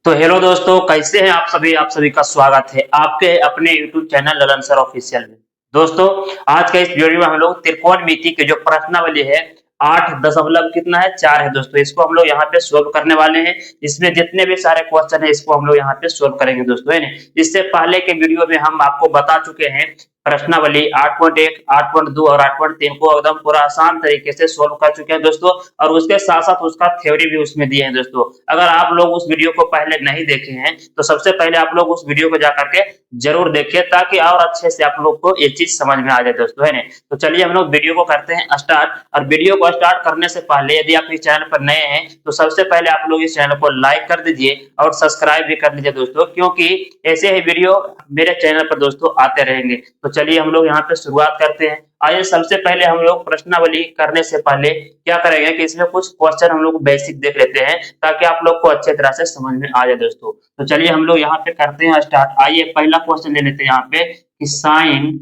तो हेलो दोस्तों, कैसे हैं आप सभी का स्वागत है आपके अपने YouTube channel Lalan sir official में। दोस्तों, आज के इस वीडियो में हम लोग त्रिकोणमिति के जो प्रश्नावली है 8 दशमलव कितना है 4 है दोस्तों, इसको हम लोग यहाँ पे सोल्व करने वाले हैं। इसमें जितने भी सारे क्वेश्चन है इसको हम लोग यहाँ पे सोल्व करेंगे दोस्तों, है ना। इससे पहले के वीडियो में हम आपको बता चुके हैं प्रश्नावली 8.1, 8.2 और 8.3 को एकदम पूरा आसान तरीके से सोल्व कर चुके हैं दोस्तों, और उसके साथ साथ उसका थ्योरी भी उसमें दिए हैं दोस्तों। अगर आप लोग उस वीडियो को पहले नहीं देखे हैं तो सबसे पहले आप लोग उस वीडियो को जाकर के जरूर देखिए, ताकि और अच्छे से आप लोग को ये चीज समझ में आ जाए दोस्तों, है ना। तो चलिए हम लोग वीडियो को करते हैं स्टार्ट। और वीडियो को स्टार्ट करने से पहले यदि आप इस चैनल पर नए हैं तो सबसे पहले आप लोग इस चैनल को लाइक कर दीजिए और सब्सक्राइब भी कर लीजिए दोस्तों, क्योंकि ऐसे ही वीडियो मेरे चैनल पर दोस्तों आते रहेंगे। तो चलिए हम लोग यहाँ पे शुरुआत करते हैं। आइए सबसे पहले हम लोग प्रश्नावली करने से पहले क्या करेंगे कि इसमें कुछ क्वेश्चन हम लोग बेसिक देख लेते हैं, ताकि आप लोग को अच्छे तरह से समझ में आ जाए दोस्तों। तो चलिए हम लोग यहाँ पे करते हैं स्टार्ट। आइए पहला क्वेश्चन ले लेते हैं यहाँ पे कि साइन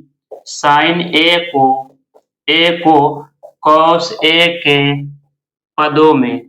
साइन ए को कॉस ए के पदों में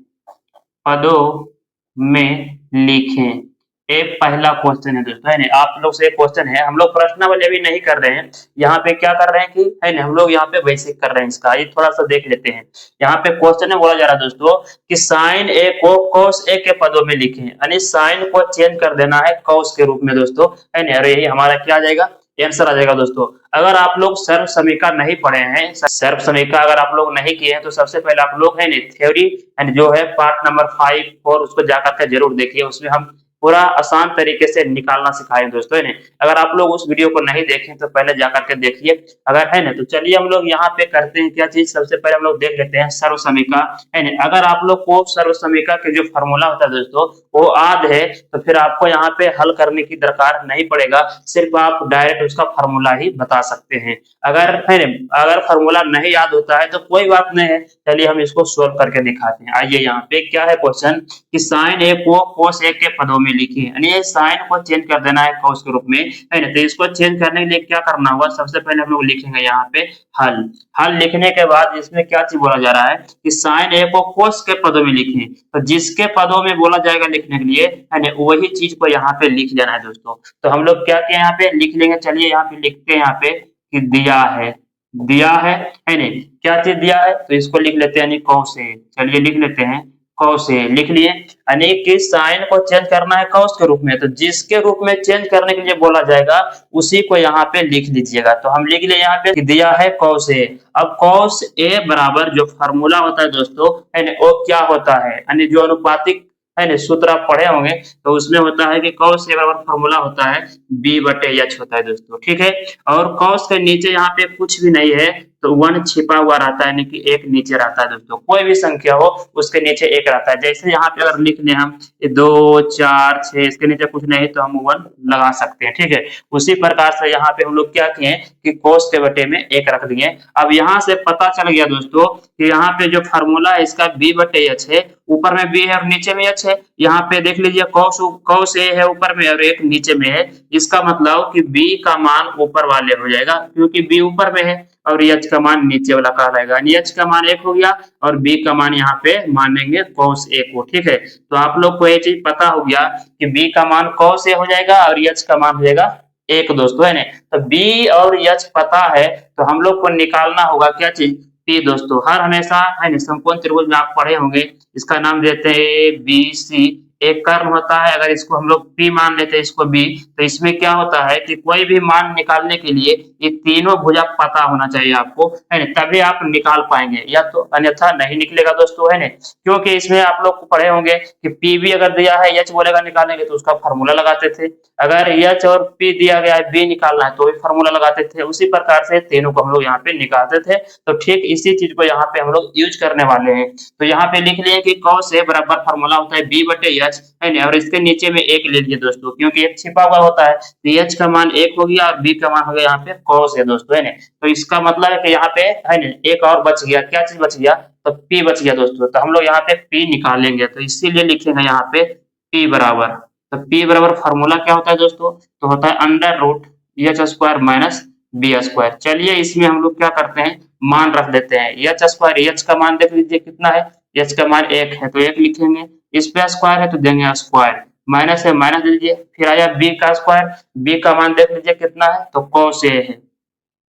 लिखें। एक पहला क्वेश्चन है दोस्तों, है ना। आप लोग से क्वेश्चन है, हम लोग प्रश्नावली अभी नहीं कर रहे हैं। यहाँ पे क्या कर रहे हैं कि है ना, हम लोग यहाँ पे बेसिक कर रहे हैं इसका। ये थोड़ा सा देख लेते हैं। यहाँ पे क्वेश्चन में बोला जा रहा है दोस्तों कि साइन ए को कॉस ए के पदों में लिखें, यानी साइन को चेंज कर देना है कॉस के रूप में दोस्तों, है ना। और यही हमारा क्या आ जाएगा, आंसर आ जाएगा दोस्तों। अगर आप लोग सर्व समीकरण नहीं पढ़े हैं, सर्व समीकरण अगर आप लोग नहीं किए हैं तो सबसे पहले आप लोग है ना थ्योरी एंड जो है पार्ट नंबर 5 और उसको जाकर के जरूर देखिए। उसमें हम पूरा आसान तरीके से निकालना सिखाएं दोस्तों, है ना। अगर आप लोग उस वीडियो को नहीं देखें तो पहले जाकर के देखिए, अगर है ना। तो चलिए हम लोग यहाँ पे करते हैं क्या चीज, सबसे पहले हम लोग देख लेते हैं सर्व समीकरण, है ना। अगर आप लोग को सर्व समीकरण के जो फॉर्मूला होता है दोस्तों वो याद है तो फिर आपको यहाँ पे हल करने की दरकार नहीं पड़ेगा, सिर्फ आप डायरेक्ट उसका फॉर्मूला ही बता सकते हैं। अगर है ना, अगर फॉर्मूला नहीं याद होता है तो कोई बात नहीं है, चलिए हम इसको सोल्व करके दिखाते हैं। आइए यहाँ पे क्या है क्वेश्चन कि साइन ए को कॉस ए के पदों में लिखिए, यानी साइन को चेंज कर देना है कॉस के रूप में, है ना। तो इसको चेंज करने के लिए क्या करना होगा, सबसे पहले हम लोग लिखेंगे यहाँ पे हल। हल लिखने के बाद इसमें क्या चीज बोला जा रहा है कि साइन ए को कॉस के पदों में लिखें, तो जिसके पदों में बोला जाएगा लिखने के लिए, है ना, वही चीज को यहाँ पे लिख देना है दोस्तों। तो हम लोग क्या किया यहाँ पे लिख लेंगे। चलिए यहाँ पे लिखते हैं यहाँ पे कि दिया है ना। क्या चीज दिया है तो इसको लिख लेते हैं यानी कॉस ए। चलिए लिख लेते हैं कॉस ए, लिख लिए। यानी कि साइन को चेंज करना है कॉस के रूप में, तो जिसके रूप में चेंज करने के लिए बोला जाएगा उसी को यहाँ पे लिख लीजिएगा। तो हम लिख लिए यहाँ पे दिया है कॉस ए। अब कॉस ए बराबर जो फार्मूला होता है दोस्तों, है ना, वो क्या होता है, यानी जो अनुपातिक है ना सूत्र आप पढ़े होंगे तो उसमें होता है कि कॉस ए बराबर फार्मूला होता है बी बटे एच होता है दोस्तों, ठीक है। और कॉस के नीचे यहाँ पे कुछ भी नहीं है तो 1 छिपा हुआ रहता है, यानी कि एक नीचे रहता है दोस्तों। कोई भी संख्या हो उसके नीचे एक रहता है। जैसे यहाँ पे अगर लिख लें हम 2 4 6, इसके नीचे कुछ नहीं तो हम 1 लगा सकते हैं, ठीक है। उसी प्रकार से यहाँ पे हम लोग क्या किए कि cos के बटे में 1 रख दिए। अब यहाँ से पता चल गया दोस्तों कि यहाँ पे जो फार्मूला है इसका b बटे एच है, ऊपर में b है और नीचे में एच है। यहाँ पे देख लीजिए cos a है ऊपर में और एक नीचे में है, इसका मतलब कि b का मान ऊपर वाले हो जाएगा, क्योंकि b ऊपर में है और एच का मान नीचे वाला कहलाएगा। एच का मान 1 हो गया और बी का मान यहाँ पे मानेंगे cos a को, ठीक है। तो आप लोग को ये चीज पता हो गया कि बी का मान cos a हो जाएगा और एच का मान हो जाएगा 1 दोस्तों, है ना। तो बी और एच पता है तो हम लोग को निकालना होगा क्या चीज, पी दोस्तों। हर हमेशा है ना समकोण त्रिभुज में आप पढ़े होंगे, इसका नाम देते हैं बी सी। एक कर्ण होता है, अगर इसको हम लोग P मान लेते हैं इसको B, तो इसमें क्या होता है कि कोई भी मान निकालने के लिए ये तीनों भुजा पता होना चाहिए आपको, है ना, तभी आप निकाल पाएंगे, या तो अन्यथा नहीं निकलेगा दोस्तों, है ना। क्योंकि इसमें आप लोग पढ़े होंगे कि P भी अगर दिया है H बोलेगा निकालेंगे तो उसका फॉर्मूला लगाते थे, अगर H और P दिया गया है B निकालना है तो भी फॉर्मूला लगाते थे। उसी प्रकार से तीनों को हम लोग यहाँ पे निकालते थे। तो ठीक इसी चीज को यहाँ पे हम लोग यूज करने वाले हैं। तो यहाँ पे लिख लिए कि cos a बराबर फॉर्मूला होता है b बटे एच, है ना, और इसके नीचे में 1 ले लीजिए दोस्तों, क्योंकि एक छिपा हुआ होता है। तो h का मान 1 हो गया और b का मान हो गया यहाँ पे cos a दोस्तों, है ना। तो इसका मतलब है कि यहाँ पे है ना एक और बच गया, क्या चीज बच गया, तो p बच गया दोस्तों। तो हम लोग यहाँ पे p निकालेंगे, तो इसीलिए लिखेंगे यहाँ पे p बराबर, तो p बराबर फॉर्मूला क्या होता है दोस्तों, तो होता है under root H square minus B square. चलिए इसमें हम लोग क्या करते हैं, मान रख देते हैं एच स्क्वायर। एच का मान देख लीजिए कितना है, एच का मान 1 है तो 1 लिखेंगे, इस पे स्क्वायर है तो देंगे स्क्वायर, माइनस है माइनस दे दीजिए, फिर आया बी का स्क्वायर, बी का मान देख लीजिए कितना है, तो cos a है,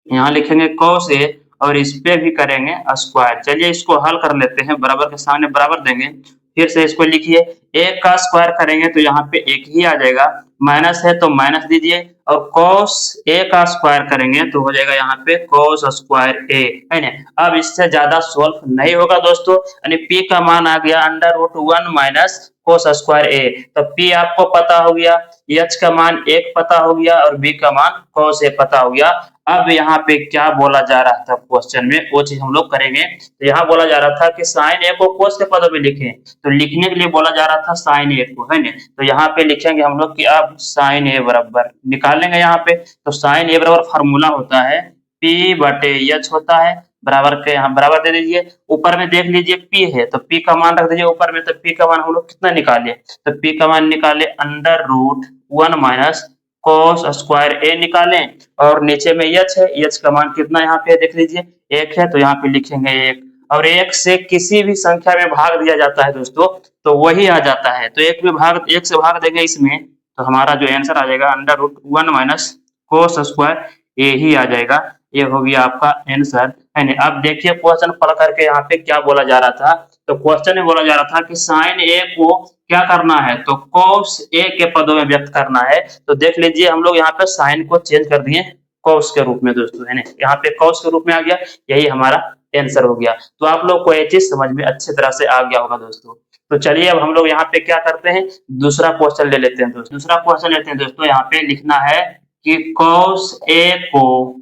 यहाँ लिखेंगे cos a और इस पे भी करेंगे स्क्वायर। चलिए इसको हल कर लेते हैं, बराबर के सामने बराबर देंगे, फिर से इसको लिखिए, a का स्क्वायर करेंगे तो यहाँ पे एक ही आ जाएगा, माइनस है तो माइनस दीजिए, और cos a का स्क्वायर करेंगे तो हो जाएगा यहाँ पे cos स्क्वायर a, है ना। अब इससे ज्यादा सोल्व नहीं होगा दोस्तों, यानी p का मान आ गया √1 माइनस cos स्क्वायर a, तो p आपको पता हो गया, h का मान 1 पता हो गया और b का मान cos a पता हो गया। अब यहाँ पे क्या बोला जा रहा था क्वेश्चन में, वो चीज हम लोग करेंगे। तो यहाँ बोला जा रहा था कि साइन ए को cos के पदों में लिखें, तो लिखने के लिए बोला जा रहा था साइन ए को, है ना। तो यहाँ पे लिखेंगे हम लोग कि अब साइन ए बराबर निकाल लेंगे यहाँ पे, तो साइन ए बराबर फार्मूला होता है p बटे एच होता है, बराबर के यहाँ बराबर दे दीजिए, ऊपर में देख लीजिए p है तो p का मान रख दीजिए ऊपर में, तो p का मान हम लोग कितना निकाले, तो p का मान निकाले √1 माइनस cos स्क्वायर a निकालें, और नीचे में h है, h का मान कितना यहाँ पे देख लीजिए 1 है, तो यहाँ पे लिखेंगे 1, और 1 से किसी भी संख्या में भाग दिया जाता है दोस्तों तो वही आ जाता है, तो 1 से भाग देंगे इसमें, तो हमारा जो आंसर आ जाएगा √1 माइनस cos स्क्वायर a ही आ जाएगा। ये हो गया आपका आंसर, है ना। अब देखिए क्वेश्चन पढ़ करके यहाँ पे क्या बोला जा रहा था, तो क्वेश्चन में बोला जा रहा था कि साइन ए को क्या करना है, तो cos a के पदों में व्यक्त करना है। तो देख लीजिए हम लोग यहाँ पे साइन को चेंज कर दिए cos के रूप में दोस्तों, है ना, यहाँ पे cos के रूप में आ गया, यही हमारा आंसर हो गया। तो आप लोग को ये चीज समझ में अच्छी तरह से आ गया होगा दोस्तों। तो चलिए अब हम लोग यहाँ पे क्या करते हैं, दूसरा क्वेश्चन ले लेते हैं दोस्तों। दूसरा क्वेश्चन लेते हैं दोस्तों, यहाँ पे लिखना है कि cos a को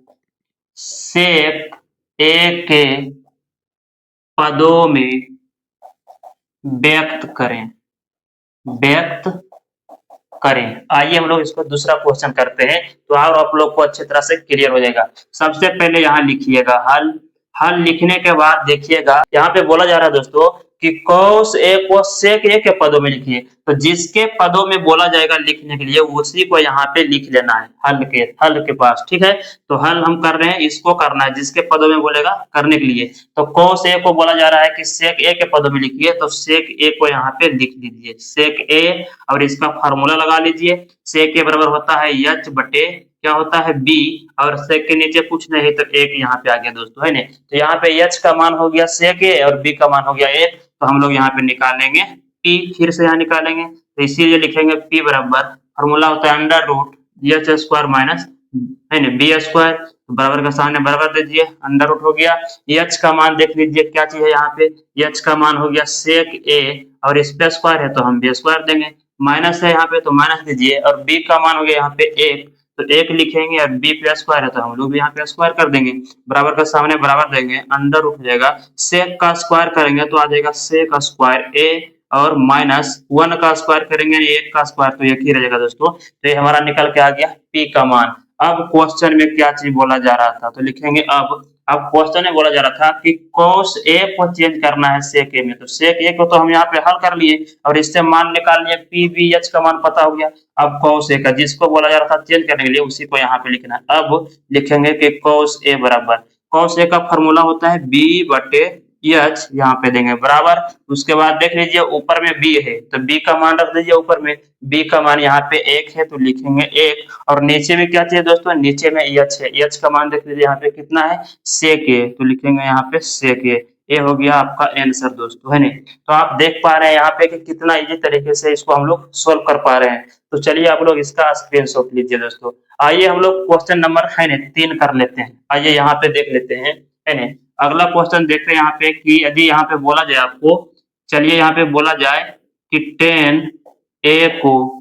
sec a के पदों में व्यक्त करें, व्यक्त करें। आइए हम लोग इसको दूसरा क्वेश्चन करते हैं, तो और आप लोग को अच्छी तरह से क्लियर हो जाएगा। सबसे पहले यहाँ लिखिएगा हल, हल लिखने के बाद देखिएगा यहाँ पे बोला जा रहा है दोस्तों कि cos a को sec a के पदों में लिखिए, तो जिसके पदों में बोला जाएगा लिखने के लिए उसी को यहाँ पे लिख लेना है हल के पास, ठीक है। तो हल हम कर रहे हैं, इसको करना है जिसके पदों में बोलेगा करने के लिए। तो cos a को बोला जा रहा है कि sec a के पदों में लिखिए, तो sec a को यहाँ पे लिख लीजिए sec a, और इसका फार्मूला लगा लीजिए, sec a बराबर होता है h बटे क्या होता है b, और sec के नीचे कुछ नहीं तो 1 यहाँ पे आ गया दोस्तों, है ना। तो यहाँ पे h का मान हो गया sec a और b का मान हो गया 1, तो हम लोग यहाँ पे निकालेंगे p, फिर से यहाँ निकालेंगे, तो इसीलिए लिखेंगे p बराबर फार्मूला होता है √h स्क्वायर माइनस, है ना, b स्क्वायर, तो बराबर का सामने बराबर दे दीजिए, √ हो गया, h का मान देख लीजिए क्या चीज है यहाँ पे, h का मान हो गया sec a, और इस पे स्क्वायर है तो हम b स्क्वायर देंगे, माइनस है यहाँ पे तो माइनस दीजिए, और b का मान हो गया यहाँ पे 1, तो 1 लिखेंगे, और b पे स्क्वायर है तो हम लोग भी यहाँ पे स्क्वायर कर देंगे, बराबर का सामने बराबर देंगे, √ हो जाएगा, sec का स्क्वायर करेंगे तो आ जाएगा sec स्क्वायर a, और माइनस 1 का स्क्वायर करेंगे 1 का स्क्वायर तो 1 ही रहेगा दोस्तों। तो ये हमारा निकल के आ गया p का मान। अब क्वेश्चन में क्या चीज बोला जा रहा था, तो लिखेंगे अब क्वेश्चन में बोला जा रहा था कि cos a को चेंज करना है sec a में, तो sec a को तो हम यहाँ पे हल कर लिए और इससे मान निकाल लिए, p b h का मान पता हो गया। अब cos a का जिसको बोला जा रहा था चेंज करने के लिए उसी को यहाँ पे लिखना है। अब लिखेंगे कि cos a बराबर, cos a का फॉर्मूला होता है b बटे h, यहाँ पे देंगे बराबर, उसके बाद देख लीजिए ऊपर में b है तो b का मान रख दीजिए ऊपर में, b का मान यहाँ पे 1 है तो लिखेंगे 1, और नीचे में क्या चाहिए दोस्तों, नीचे में h है, h का मान देख लीजिए यहाँ पे कितना है sec a, तो लिखेंगे यहाँ पे sec a। ये हो गया आपका आंसर दोस्तों, है नहीं। तो आप देख पा रहे हैं यहाँ पे कि कितना इजी तरीके से इसको हम लोग सोल्व कर पा रहे हैं। तो चलिए आप लोग इसका स्क्रीनशॉट लीजिए दोस्तों। आइए हम लोग क्वेश्चन नंबर है ना 3 कर लेते हैं। आइए यहाँ पे देख लेते हैं, है ना। अगला क्वेश्चन देख रहे हैं यहाँ पे कि यदि यहाँ पे बोला जाए आपको, चलिए यहाँ पे बोला जाए कि 10a को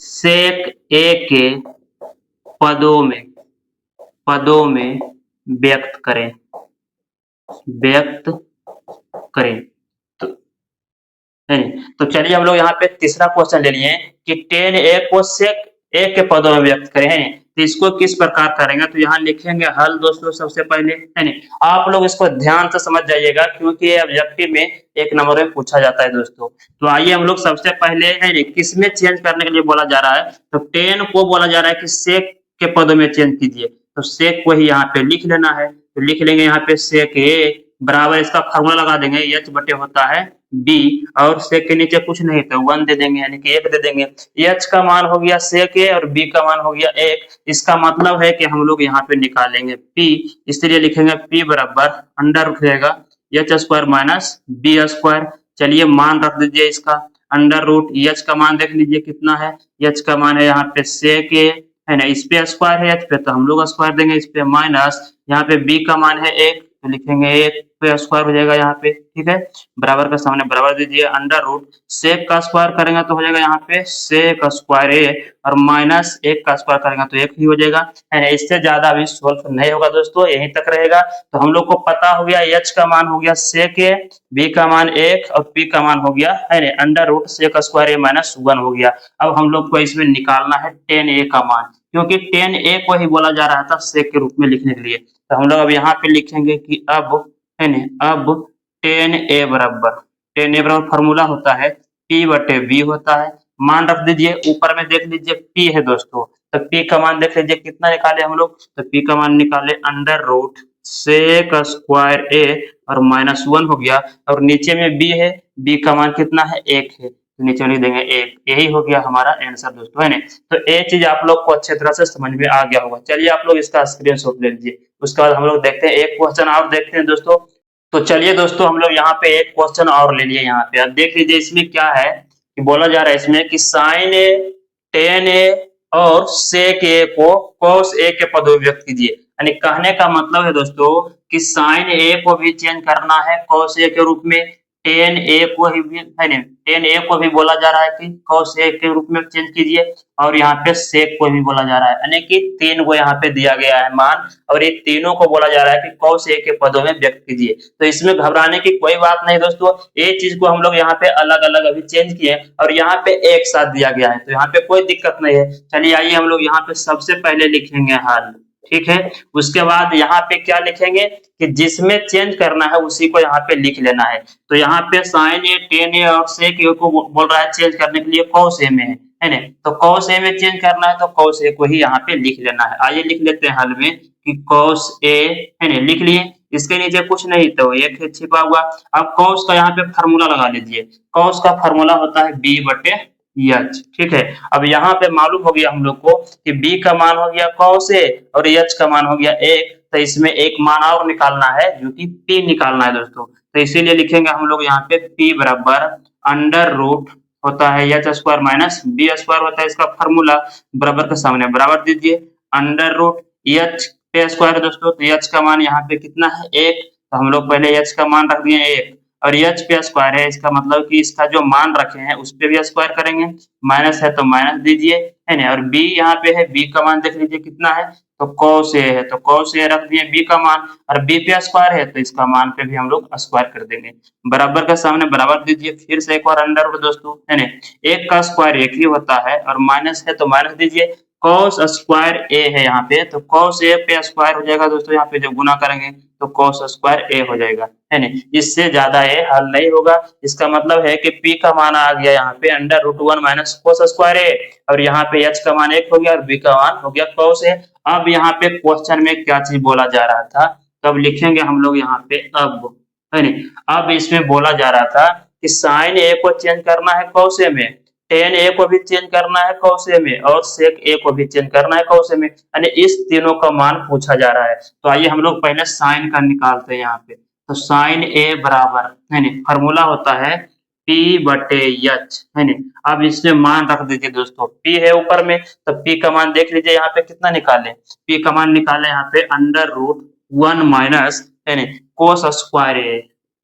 sec a के पदों में व्यक्त करें, तो है नहीं। तो चलिए हम लोग यहाँ पे तीसरा क्वेश्चन ले लिए कि 10a को sec a के पदों में व्यक्त करें, है नहीं। तो इसको किस प्रकार करेंगे, तो यहाँ लिखेंगे हल दोस्तों सबसे पहले, है नहीं। आप लोग इसको ध्यान से समझ जाइएगा क्योंकि ये ऑब्जेक्टिव में 1 नंबर में पूछा जाता है दोस्तों। तो आइए हम लोग सबसे पहले, है नहीं, किस में चेंज करने के लिए बोला जा रहा है, तो 10 को बोला जा रहा है कि sec के पदों में चेंज कीजिए, तो sec को ही यहाँ पे लिख लेना है। तो लिख लेंगे यहाँ पे sec a बराबर, इसका फॉर्मूला लगा देंगे, h बटे होता है बी और सेक के नीचे कुछ नहीं तो 1 दे देंगे यानी कि 1 दे देंगे। एच का मान हो गया सेक ए और बी का मान हो गया 1। इसका मतलब है कि हम लोग यहाँ पे निकालेंगे पी, इसलिए लिखेंगे पी बराबर अंडर रूट रहेगा H square minus B square. चलिए मान रख दीजिए इसका अंडर रूट। एच का मान देख लीजिए कितना है, एच का मान है यहाँ पे सेक ए है ना, इस पे स्क्वायर है एच पे तो हम लोग स्क्वायर देंगे, इस पे माइनस यहाँ पे बी का मान है 1 तो लिखेंगे 1 पे स्क्वायर हो जाएगा यहाँ पे, ठीक है। बराबर का सामने बराबर दीजिए अंडर रूट सेक का स्क्वायर करेंगे तो हो जाएगा यहाँ पे सेक स्क्वायर ए और माइनस 1 का स्क्वायर करेंगे तो 1 ही हो जाएगा है ना। इससे ज्यादा अभी सोल्व नहीं होगा दोस्तों, यहीं तक रहेगा। तो हम लोग को पता हो गया एच का मान हो गया सेक ए, बी का मान 1 और पी का मान हो गया है ना अंडर रूट सेक स्क्वायर ए माइनस 1 हो गया। अब हम लोग को इसमें निकालना है tan ए का मान, क्योंकि tan ए को ही बोला जा रहा था सेक के रूप में लिखने के लिए। तो हम लोग अब यहाँ पे लिखेंगे कि अब है ना, अब tan ए बराबर फॉर्मूला होता है P बटे V होता है। मान रख दीजिए ऊपर में देख लीजिए P है दोस्तों, तो P का मान देख लीजिए कितना निकाले हम लोग, तो P का मान निकाले under root sec square A और माइनस 1 हो गया और नीचे में B है, B का मान कितना है 1 है तो नीचे लिख देंगे 1। यही हो गया हमारा आंसर दोस्तों है ना। तो ये चीज आप लोग को अच्छे तरह से समझ में आ गया होगा। चलिए आप लोग इसका स्क्रीनशॉट ले लीजिए। उसके बाद हम लोग देखते हैं एक क्वेश्चन और देखते हैं दोस्तों। तो चलिए दोस्तों हम लोग यहाँ पे एक क्वेश्चन और ले लिए यहाँ पे। अब देख लीजिए इसमें क्या है कि बोला जा रहा है इसमें कि साइन ए, टेन ए और सेक ए को कॉस ए के पदों में व्यक्त कीजिए। यानी कहने का मतलब है दोस्तों कि साइन ए को भी चेंज करना है कॉस ए के रूप में, टेन ए को ही भी है ना, टेन ए को भी बोला जा रहा है कि कॉस ए के रूप में चेंज कीजिए और यहाँ पे सेक को भी बोला जा रहा है, यानी कि 3 को यहाँ पे दिया गया है मान और ये तीनों को बोला जा रहा है कि कॉस ए के पदों में व्यक्त कीजिए। तो इसमें घबराने की कोई बात नहीं दोस्तों, ये चीज को हम लोग यहाँ पे अलग अलग अभी चेंज किए और यहाँ पे एक साथ दिया गया है तो यहाँ पे कोई दिक्कत नहीं है। चलिए आइए हम लोग यहाँ पे सबसे पहले लिखेंगे हल, ठीक है। उसके बाद यहाँ पे क्या लिखेंगे कि जिसमें चेंज करना है उसी को यहाँ पे लिख लेना है। तो यहाँ पे साइन ए, टेन ए और सेक ए को बोल रहा है चेंज करने के लिए कॉस ए में है ना, तो कॉस ए में चेंज करना है तो कॉस ए को ही यहाँ पे लिख लेना है। आइए लिख लेते हैं हल में कि कॉस ए है ना, लिख लिए। इसके नीचे कुछ नहीं तो एक है छिपा हुआ। अब कॉस का यहाँ पे फार्मूला लगा लीजिए, कॉस का फार्मूला होता है बी बटे एच, ठीक है। अब यहाँ पे मालूम हो गया हम लोग को कि b का मान हो गया कॉस ए और h का मान हो गया 1, तो इसमें एक मान और निकालना है जो कि p निकालना है दोस्तों। तो इसीलिए लिखेंगे हम लोग यहाँ पे p बराबर अंडर रूट होता है H square minus B square होता है इसका फार्मूला, बराबर के सामने बराबर दीजिए अंडर रूट एच पे स्क्वायर दोस्तों। तो एच का मान यहाँ पे कितना है 1, तो हम लोग पहले एच का मान रख दिए 1 और एच पे स्क्वायर है, इसका मतलब कि इसका जो मान रखे हैं उस पे भी स्क्वायर करेंगे, माइनस है तो माइनस दीजिए है ना। और b यहाँ पे है, b का मान देख लीजिए कितना है तो cos a है तो cos a रख दिए b का मान और b पे स्क्वायर है तो इसका मान पे भी हम लोग स्क्वायर कर देंगे, बराबर का सामने बराबर दीजिए। फिर से एक बार अंडर रूट दोस्तों है ना, 1 का स्क्वायर 1 ही होता है और माइनस है तो माइनस दीजिए। cos स्क्वायर a है यहाँ पे तो cos a पे स्क्वायर हो जाएगा दोस्तों, यहाँ पे जब गुना करेंगे तो cos स्क्वायर a हो जाएगा है ना। इससे ज्यादा ये हल नहीं होगा। इसका मतलब है कि p का मान आ गया यहाँ पे under root 1 minus cos square a और यहाँ पे h का मान 1 हो गया और b का मान हो गया cos a। अब यहाँ पे क्वेश्चन में क्या चीज बोला जा रहा था, तब लिखेंगे हम लोग यहाँ पे अब है ना। अब इसमें बोला जा रहा था कि साइन a को चेंज करना है cos a में, टेन ए को भी चेंज करना है cos a में और सेक ए को भी चेंज करना है cos a में, यानी इस तीनों का मान पूछा जा रहा है। तो आइए हम लोग पहले साइन का निकालते हैं यहाँ पे। तो साइन ए बराबर है ना, फार्मूला होता है P बटे एच है ना। अब इसमें मान रख दीजिए दोस्तों, P है ऊपर में तो P का मान देख लीजिए यहाँ पे कितना निकाले, P का मान निकाले यहाँ पे अंडर रूट 1 माइनस है ना cos square A,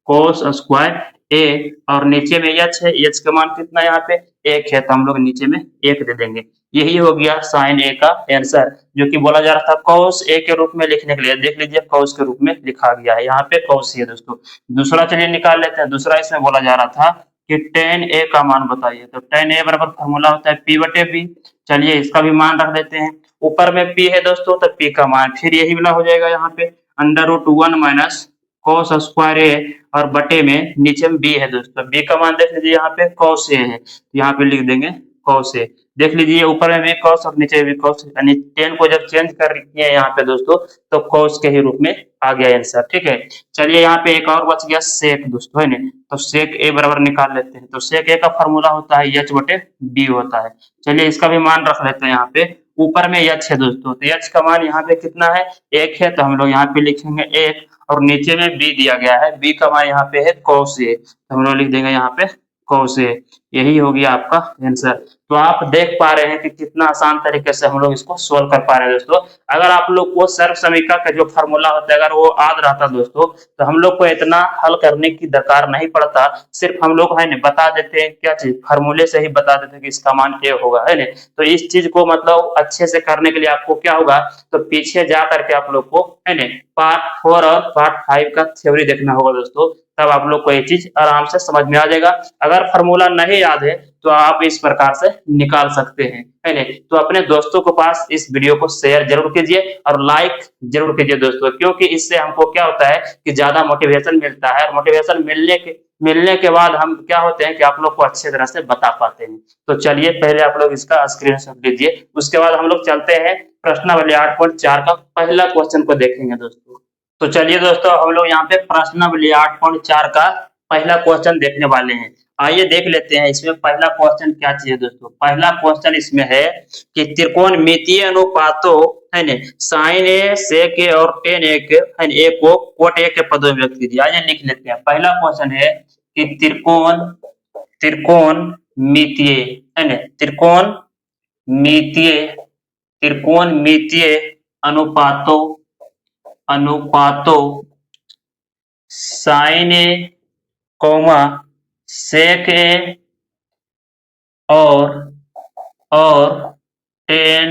cos square A और नीचे में एच है, एच का मान कितना यहाँ पे 1 है तो हम लोग नीचे में 1 दे देंगे। यही हो गया साइन ए का आंसर, जो कि बोला जा रहा था कॉस ए के रूप में लिखने के लिए। देख लीजिए कॉस के रूप में लिखा गया है, यहाँ पे कॉस है दोस्तों। दूसरा चलिए निकाल लेते हैं। दूसरा इसमें बोला जा रहा था कि टेन ए का मान बताइए, तो टेन ए बराबर फॉर्मूला होता है P बटे बी। चलिए इसका भी मान रख देते हैं, ऊपर में P है दोस्तों तो P का मान फिर यही वाला हो जाएगा यहाँ पे under root 1 minus cos square A और बटे में नीचे में b है दोस्तों, b का मान देख लीजिए यहाँ पे cos a है तो यहाँ पे लिख देंगे cos A। देख लीजिए ऊपर में भी cos और नीचे भी cos, यानी tan को जब चेंज कर किए यहाँ पे दोस्तों तो cos के ही रूप में आ गया आंसर, ठीक है। चलिए यहाँ पे एक और बच गया sec दोस्तों, है ना। तो sec A बराबर निकाल लेते हैं। तो sec A का फॉर्मूला होता है h बटे b होता है। चलिए इसका भी मान रख लेते हैं यहाँ पे। ऊपर में h है दोस्तों, तो h का मान यहाँ पे कितना है, 1 है, तो हम लोग यहाँ पे लिखेंगे 1, और नीचे में b दिया गया है, b का मान यहाँ पे है cos A, तो हम लोग लिख देंगे यहाँ पे cos A। यही हो गया आपका आंसर। तो आप देख पा रहे हैं कि कितना आसान तरीके से हम लोग इसको सोल्व कर पा रहे हैं दोस्तों। अगर आप लोग को सर्व समीकरण का जो फॉर्मूला होता है अगर वो याद रहता दोस्तों, तो हम लोग को इतना हल करने की दरकार नहीं पड़ता। सिर्फ हम लोग है ना बता देते हैं क्या चीज, फॉर्मूले से ही बता देते हैं कि इसका मान ए होगा, है ना। तो इस चीज को मतलब अच्छे से करने के लिए आपको क्या होगा, तो पीछे जा करके आप लोग को है ना पार्ट 4 और पार्ट 5 का थ्योरी देखना होगा दोस्तों, तब आप लोग को ये चीज आराम से समझ में आ जाएगा। अगर फॉर्मूला नहीं याद है तो आप इस प्रकार से निकाल सकते हैं, है ना। तो अपने दोस्तों के पास इस वीडियो को शेयर जरूर कीजिए और लाइक जरूर कीजिए दोस्तों, क्योंकि इससे हमको क्या होता है कि ज्यादा मोटिवेशन मिलता है, और मोटिवेशन मिलने के बाद हम क्या होते हैं कि आप लोग को अच्छे तरह से बता पाते हैं। तो चलिए पहले आप लोग इसका स्क्रीनशॉट लीजिए, उसके बाद हम लोग चलते हैं प्रश्नावली 8.4 का पहला क्वेश्चन को देखेंगे दोस्तों। तो चलिए दोस्तों हम लोग यहाँ पे प्रश्नावली 8.4 का पहला क्वेश्चन देखने वाले हैं। आइए देख लेते हैं इसमें पहला क्वेश्चन क्या चाहिए दोस्तों। पहला क्वेश्चन इसमें है कि त्रिकोणमितीय अनुपातों है ना साइन ए सेक ए और टेन ए के है ना, ए को कोट ए के पदों में व्यक्त कीजिए। आइए लिख लेते हैं। पहला क्वेश्चन है कि त्रिकोणमितीय है ना, त्रिकोणमितीय अनुपातों साइन ए कॉमा सेक ए और टेन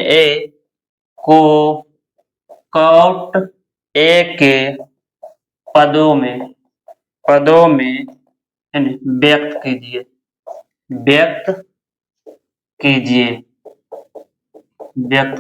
ए को कॉट ए के पदों में व्यक्त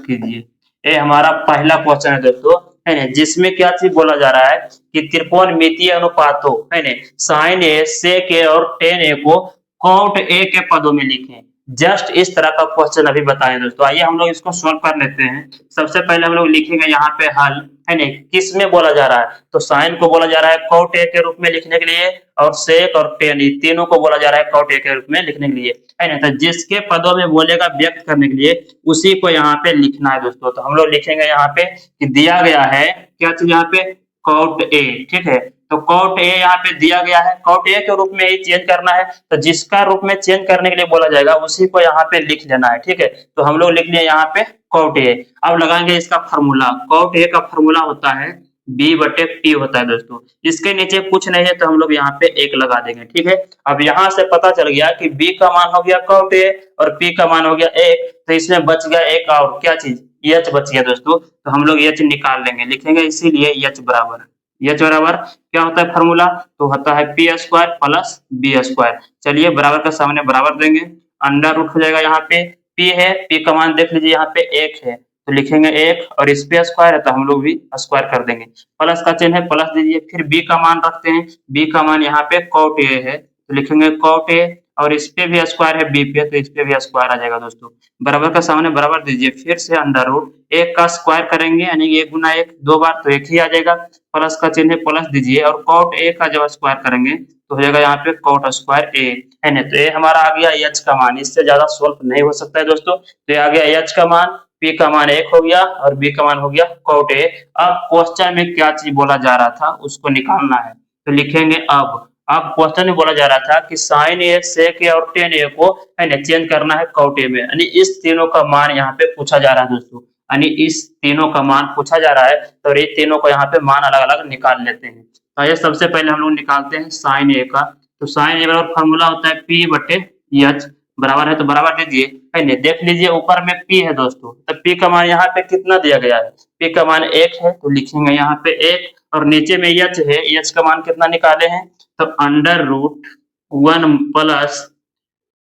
कीजिए। ये हमारा पहला क्वेश्चन है दोस्तों, है ना, जिसमें क्या चीज बोला जा रहा है कि त्रिकोणमितीय अनुपातों है ना साइन ए सेक ए और टेन ए को कॉट ए के पदों में लिखें। जस्ट इस तरह का क्वेश्चन अभी बताएं दोस्तों। आइए हम लोग इसको सॉल्व कर लेते हैं। सबसे पहले हम लोग लिखेंगे यहाँ पे हल, है ना, किस में बोला जा रहा है, तो साइन को बोला जा रहा है कॉट ए के रूप में लिखने के लिए, और सेक और टेन तीनों को बोला जा रहा है कॉट ए के रूप में लिखने के लिए, है ना। तो जिसके पदों में बोलेगा व्यक्त करने के लिए उसी को यहाँ पे लिखना है दोस्तों। तो हम लोग लिखेंगे यहाँ पे कि दिया गया है क्या चीज यहाँ पे, कॉट ए, ठीक है। तो कॉट ए यहाँ पे दिया गया है, कॉट ए के रूप में ही चेंज करना है, तो जिसका रूप में चेंज करने के लिए बोला जाएगा उसी को यहाँ पे लिख लेना है, ठीक है। तो हम लोग लिख लिए यहाँ पे कॉट ए। अब लगाएंगे इसका फॉर्मूला। कॉट ए का फॉर्मूला होता है b बटे p होता है दोस्तों। इसके नीचे कुछ नहीं है तो हम लोग यहाँ पे 1 लगा देंगे, ठीक है। अब यहाँ से पता चल गया कि b का मान हो गया कॉट ए और p का मान हो गया 1, तो इसमें बच गया एक और क्या चीज, h बच गया दोस्तों। तो हम लोग h निकाल लेंगे, लिखेंगे इसीलिए h बराबर क्या होता है फॉर्मूला, तो होता है p square plus b square. चलिए बराबर का सामने बराबर देंगे, अंडर रूट हो जाएगा। यहाँ पे p है, p का मान देख लीजिए यहाँ पे 1 है, तो लिखेंगे 1, और इस पे स्क्वायर है तो हम लोग भी स्क्वायर कर देंगे। प्लस का चिन्ह है, प्लस दीजिए। फिर b का मान रखते हैं, b का मान यहाँ पे कॉट ए है, तो लिखेंगे कॉट ए, और इस पे भी स्क्वायर है b पे, तो इस पे भी स्क्वायर आ जाएगा दोस्तों। बराबर का सामने बराबर दीजिए, फिर से अंडर रूट 1 का स्क्वायर करेंगे, यानी 1 गुना 1 2 बार, तो 1 ही आ जाएगा। प्लस का चिन्ह है, प्लस दीजिए, और कॉट ए का जब स्क्वायर करेंगे तो हो जाएगा यहाँ पे कॉट स्क्वायर ए, है ना। तो ये हमारा आ गया h का मान, इससे ज्यादा सोल्व नहीं हो सकता है दोस्तों। तो ये आ गया h का मान, p का मान 1 हो गया और b का मान हो गया कॉट ए। अब क्वेश्चन में क्या चीज बोला जा रहा था उसको निकालना है, तो लिखेंगे अब क्वेश्चन में बोला जा रहा था कि साइन ए सेक ए और टेन ए को है ना चेंज करना है कॉट ए में, यानी इस तीनों का मान यहाँ पे पूछा जा रहा है दोस्तों, यानी इस तीनों का मान पूछा जा रहा है। तो ये तीनों को यहाँ पे मान अलग अलग निकाल लेते हैं। तो ये सबसे पहले हम लोग निकालते हैं साइन ए का। तो साइन ए बराबर फॉर्मूला होता है p बटे h, बराबर है तो बराबर दीजिए, है ना। देख लीजिए ऊपर में p है दोस्तों, तो p का मान यहाँ पे कितना दिया गया है, p का मान 1 है, तो लिखेंगे यहाँ पे 1, और नीचे में h है, h का मान कितना निकाले हैं, तो under root 1 plus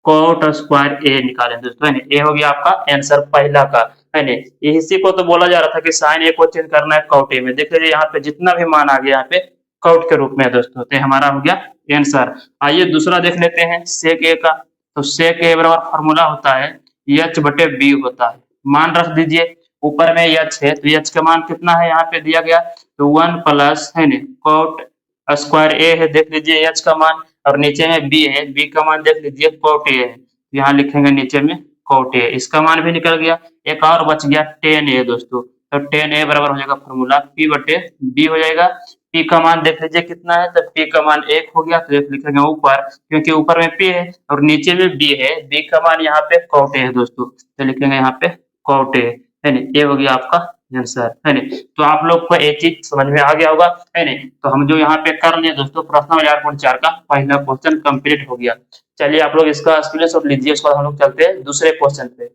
cot square A निकाले दोस्तों, है ना। ये हो गया आपका आंसर पहला का, है ना। इसी को तो बोला जा रहा था कि साइन ए को चेंज करना है कॉट ए में। देख लीजिए यहाँ पे जितना भी मान आ गया यहाँ पे कॉट के रूप में है दोस्तों, तो हमारा हो गया आंसर। आइए दूसरा देख लेते हैं सेक ए का। तो सेक ए बराबर फॉर्मूला होता है एच बटे बी होता है। मान रख दीजिए, ऊपर में एच है तो एच का मान कितना है यहाँ पे दिया गया, तो 1 प्लस है ना कॉट स्क्वायर ए है, देख लीजिए एच का मान, और नीचे में बी है, बी का मान देख लीजिए कॉट ए है, यहाँ लिखेंगे नीचे में कॉट ए, इसका मान भी निकल गया। एक और बच गया टेन ए दोस्तों, तो टेन ए बराबर हो जाएगा फॉर्मूला पी बटे बी हो जाएगा। पी का मान देख लीजिए कितना है, तो पी का मान 1 हो गया, तो एक लिखेंगे ऊपर, क्योंकि ऊपर में पी है और नीचे में बी है, बी का मान यहाँ पे कॉट ए है दोस्तों, तो लिखेंगे यहाँ पे कॉट ए है ना, ये हो गया आपका आंसर है ना। तो आप लोग को एक चीज समझ में आ गया होगा है ना। तो हम जो यहाँ पे कर लिए दोस्तों प्रश्न 8.4 का पहला क्वेश्चन कंप्लीट हो गया। चलिए आप लोग इसका स्क्रीनशॉट लीजिए, उसके बाद हम लोग चलते हैं दूसरे क्वेश्चन पे।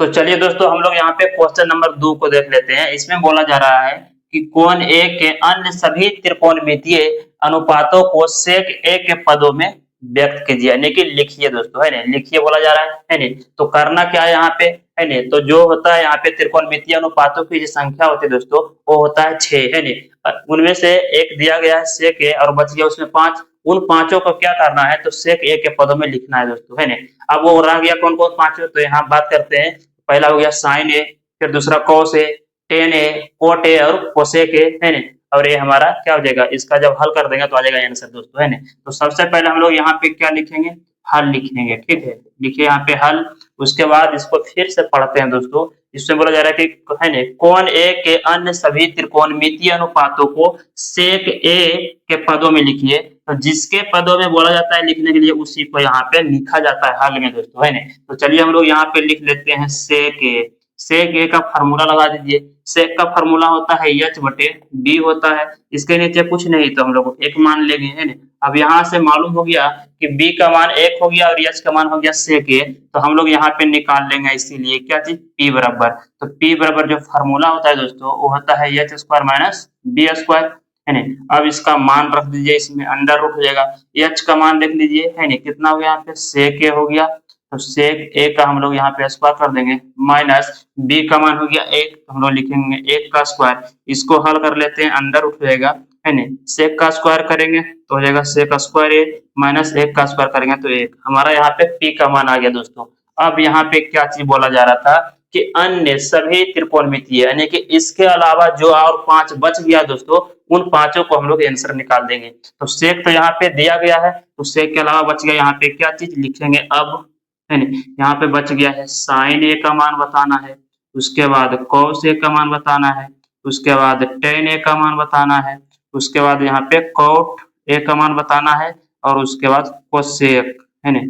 तो चलिए दोस्तों हम लोग यहाँ पे क्वेश्चन नंबर 2 को देख लेते हैं। इसमें बोला जा रहा है कि कोण ए के अन्य सभी त्रिकोणमितीय अनुपातों को सेक ए के पदों में व्यक्त कीजिए, यानी कि लिखिए दोस्तों है ना, लिखिए बोला जा रहा है ना। तो करना क्या है यहाँ पे है ना, तो जो होता है यहाँ पे त्रिकोणमितीय अनुपातों की जो संख्या होती है दोस्तों वो होता है 6 है ना, उनमें से एक दिया गया है सेक ए और बच गया उसमें 5, उन पांचों को क्या करना है, तो सेक ए के पदों में लिखना है दोस्तों है ना। अब वो रह गया कौन कौन पांचों, तो यहाँ बात करते हैं। पहला हो गया साइन ए, फिर दूसरा cos A, ten A, cot A और कोसेक ए है ना। और ये हमारा क्या हो जाएगा, इसका जब हल कर देंगे तो आ जाएगा आंसर दोस्तों है ना। तो सबसे पहले हम लोग यहाँ पे क्या लिखेंगे, हल लिखेंगे, ठीक है, लिखिए यहाँ पे हल। उसके बाद इसको फिर से पढ़ते हैं दोस्तों। इसमें बोला जा रहा है कि है ना, कोण ए के अन्य सभी त्रिकोणमितीय अनुपातों को सेक ए के पदों में लिखिए। तो जिसके पदों में बोला जाता है लिखने के लिए उसी को यहाँ पे लिखा जाता है हल में दोस्तों है ना। तो चलिए हम लोग यहाँ पे लिख लेते हैं सेक ए। सेक ए का फार्मूला लगा दीजिए। सेक का फार्मूला होता है एच बटे बी होता है, इसके नीचे कुछ नहीं तो हम लोग एक मान लेंगे है ना। अब यहाँ से मालूम हो गया कि बी का मान 1 हो गया और एच का मान हो गया सेक ए, तो हम लोग यहाँ पे निकाल लेंगे इसीलिए क्या चीज पी बराबर। तो पी बराबर जो फार्मूला होता है दोस्तों वो होता है H square minus B square है ना। अब इसका मान रख दीजिए, इसमें अंडर रूट हो जाएगा, एच का मान देख लीजिए है ना कितना हो गया यहाँ पे सेक ए हो गया, तो सेक ए का हम लोग यहाँ पे स्क्वायर कर देंगे, माइनस बी का मान हो गया 1, तो हम लोग लिखेंगे 1 का स्क्वायर। इसको हल कर लेते हैं, अंडर रूट हो जाएगा है ना, सेक का स्क्वायर करेंगे तो हो जाएगा सेक स्क्वायर ए माइनस 1 का स्क्वायर करेंगे तो 1, हमारा यहाँ पे पी का मान आ गया दोस्तों। अब यहाँ पे क्या चीज बोला जा रहा था कि अन्य सभी त्रिकोणमितीय, यानी कि इसके अलावा जो और 5 बच गया दोस्तों उन पांचों को हम लोग आंसर निकाल देंगे। तो सेक तो यहाँ पे दिया गया है, तो सेक के अलावा बच गया यहाँ पे क्या चीज लिखेंगे अब है ना। यहाँ पे बच गया है साइन ए का मान बताना है, उसके बाद कॉस ए का मान बताना है, उसके बाद टेन ए का मान बताना है, उसके बाद यहाँ पे कॉट ए का मान बताना है, और उसके बाद कोसेक है ना,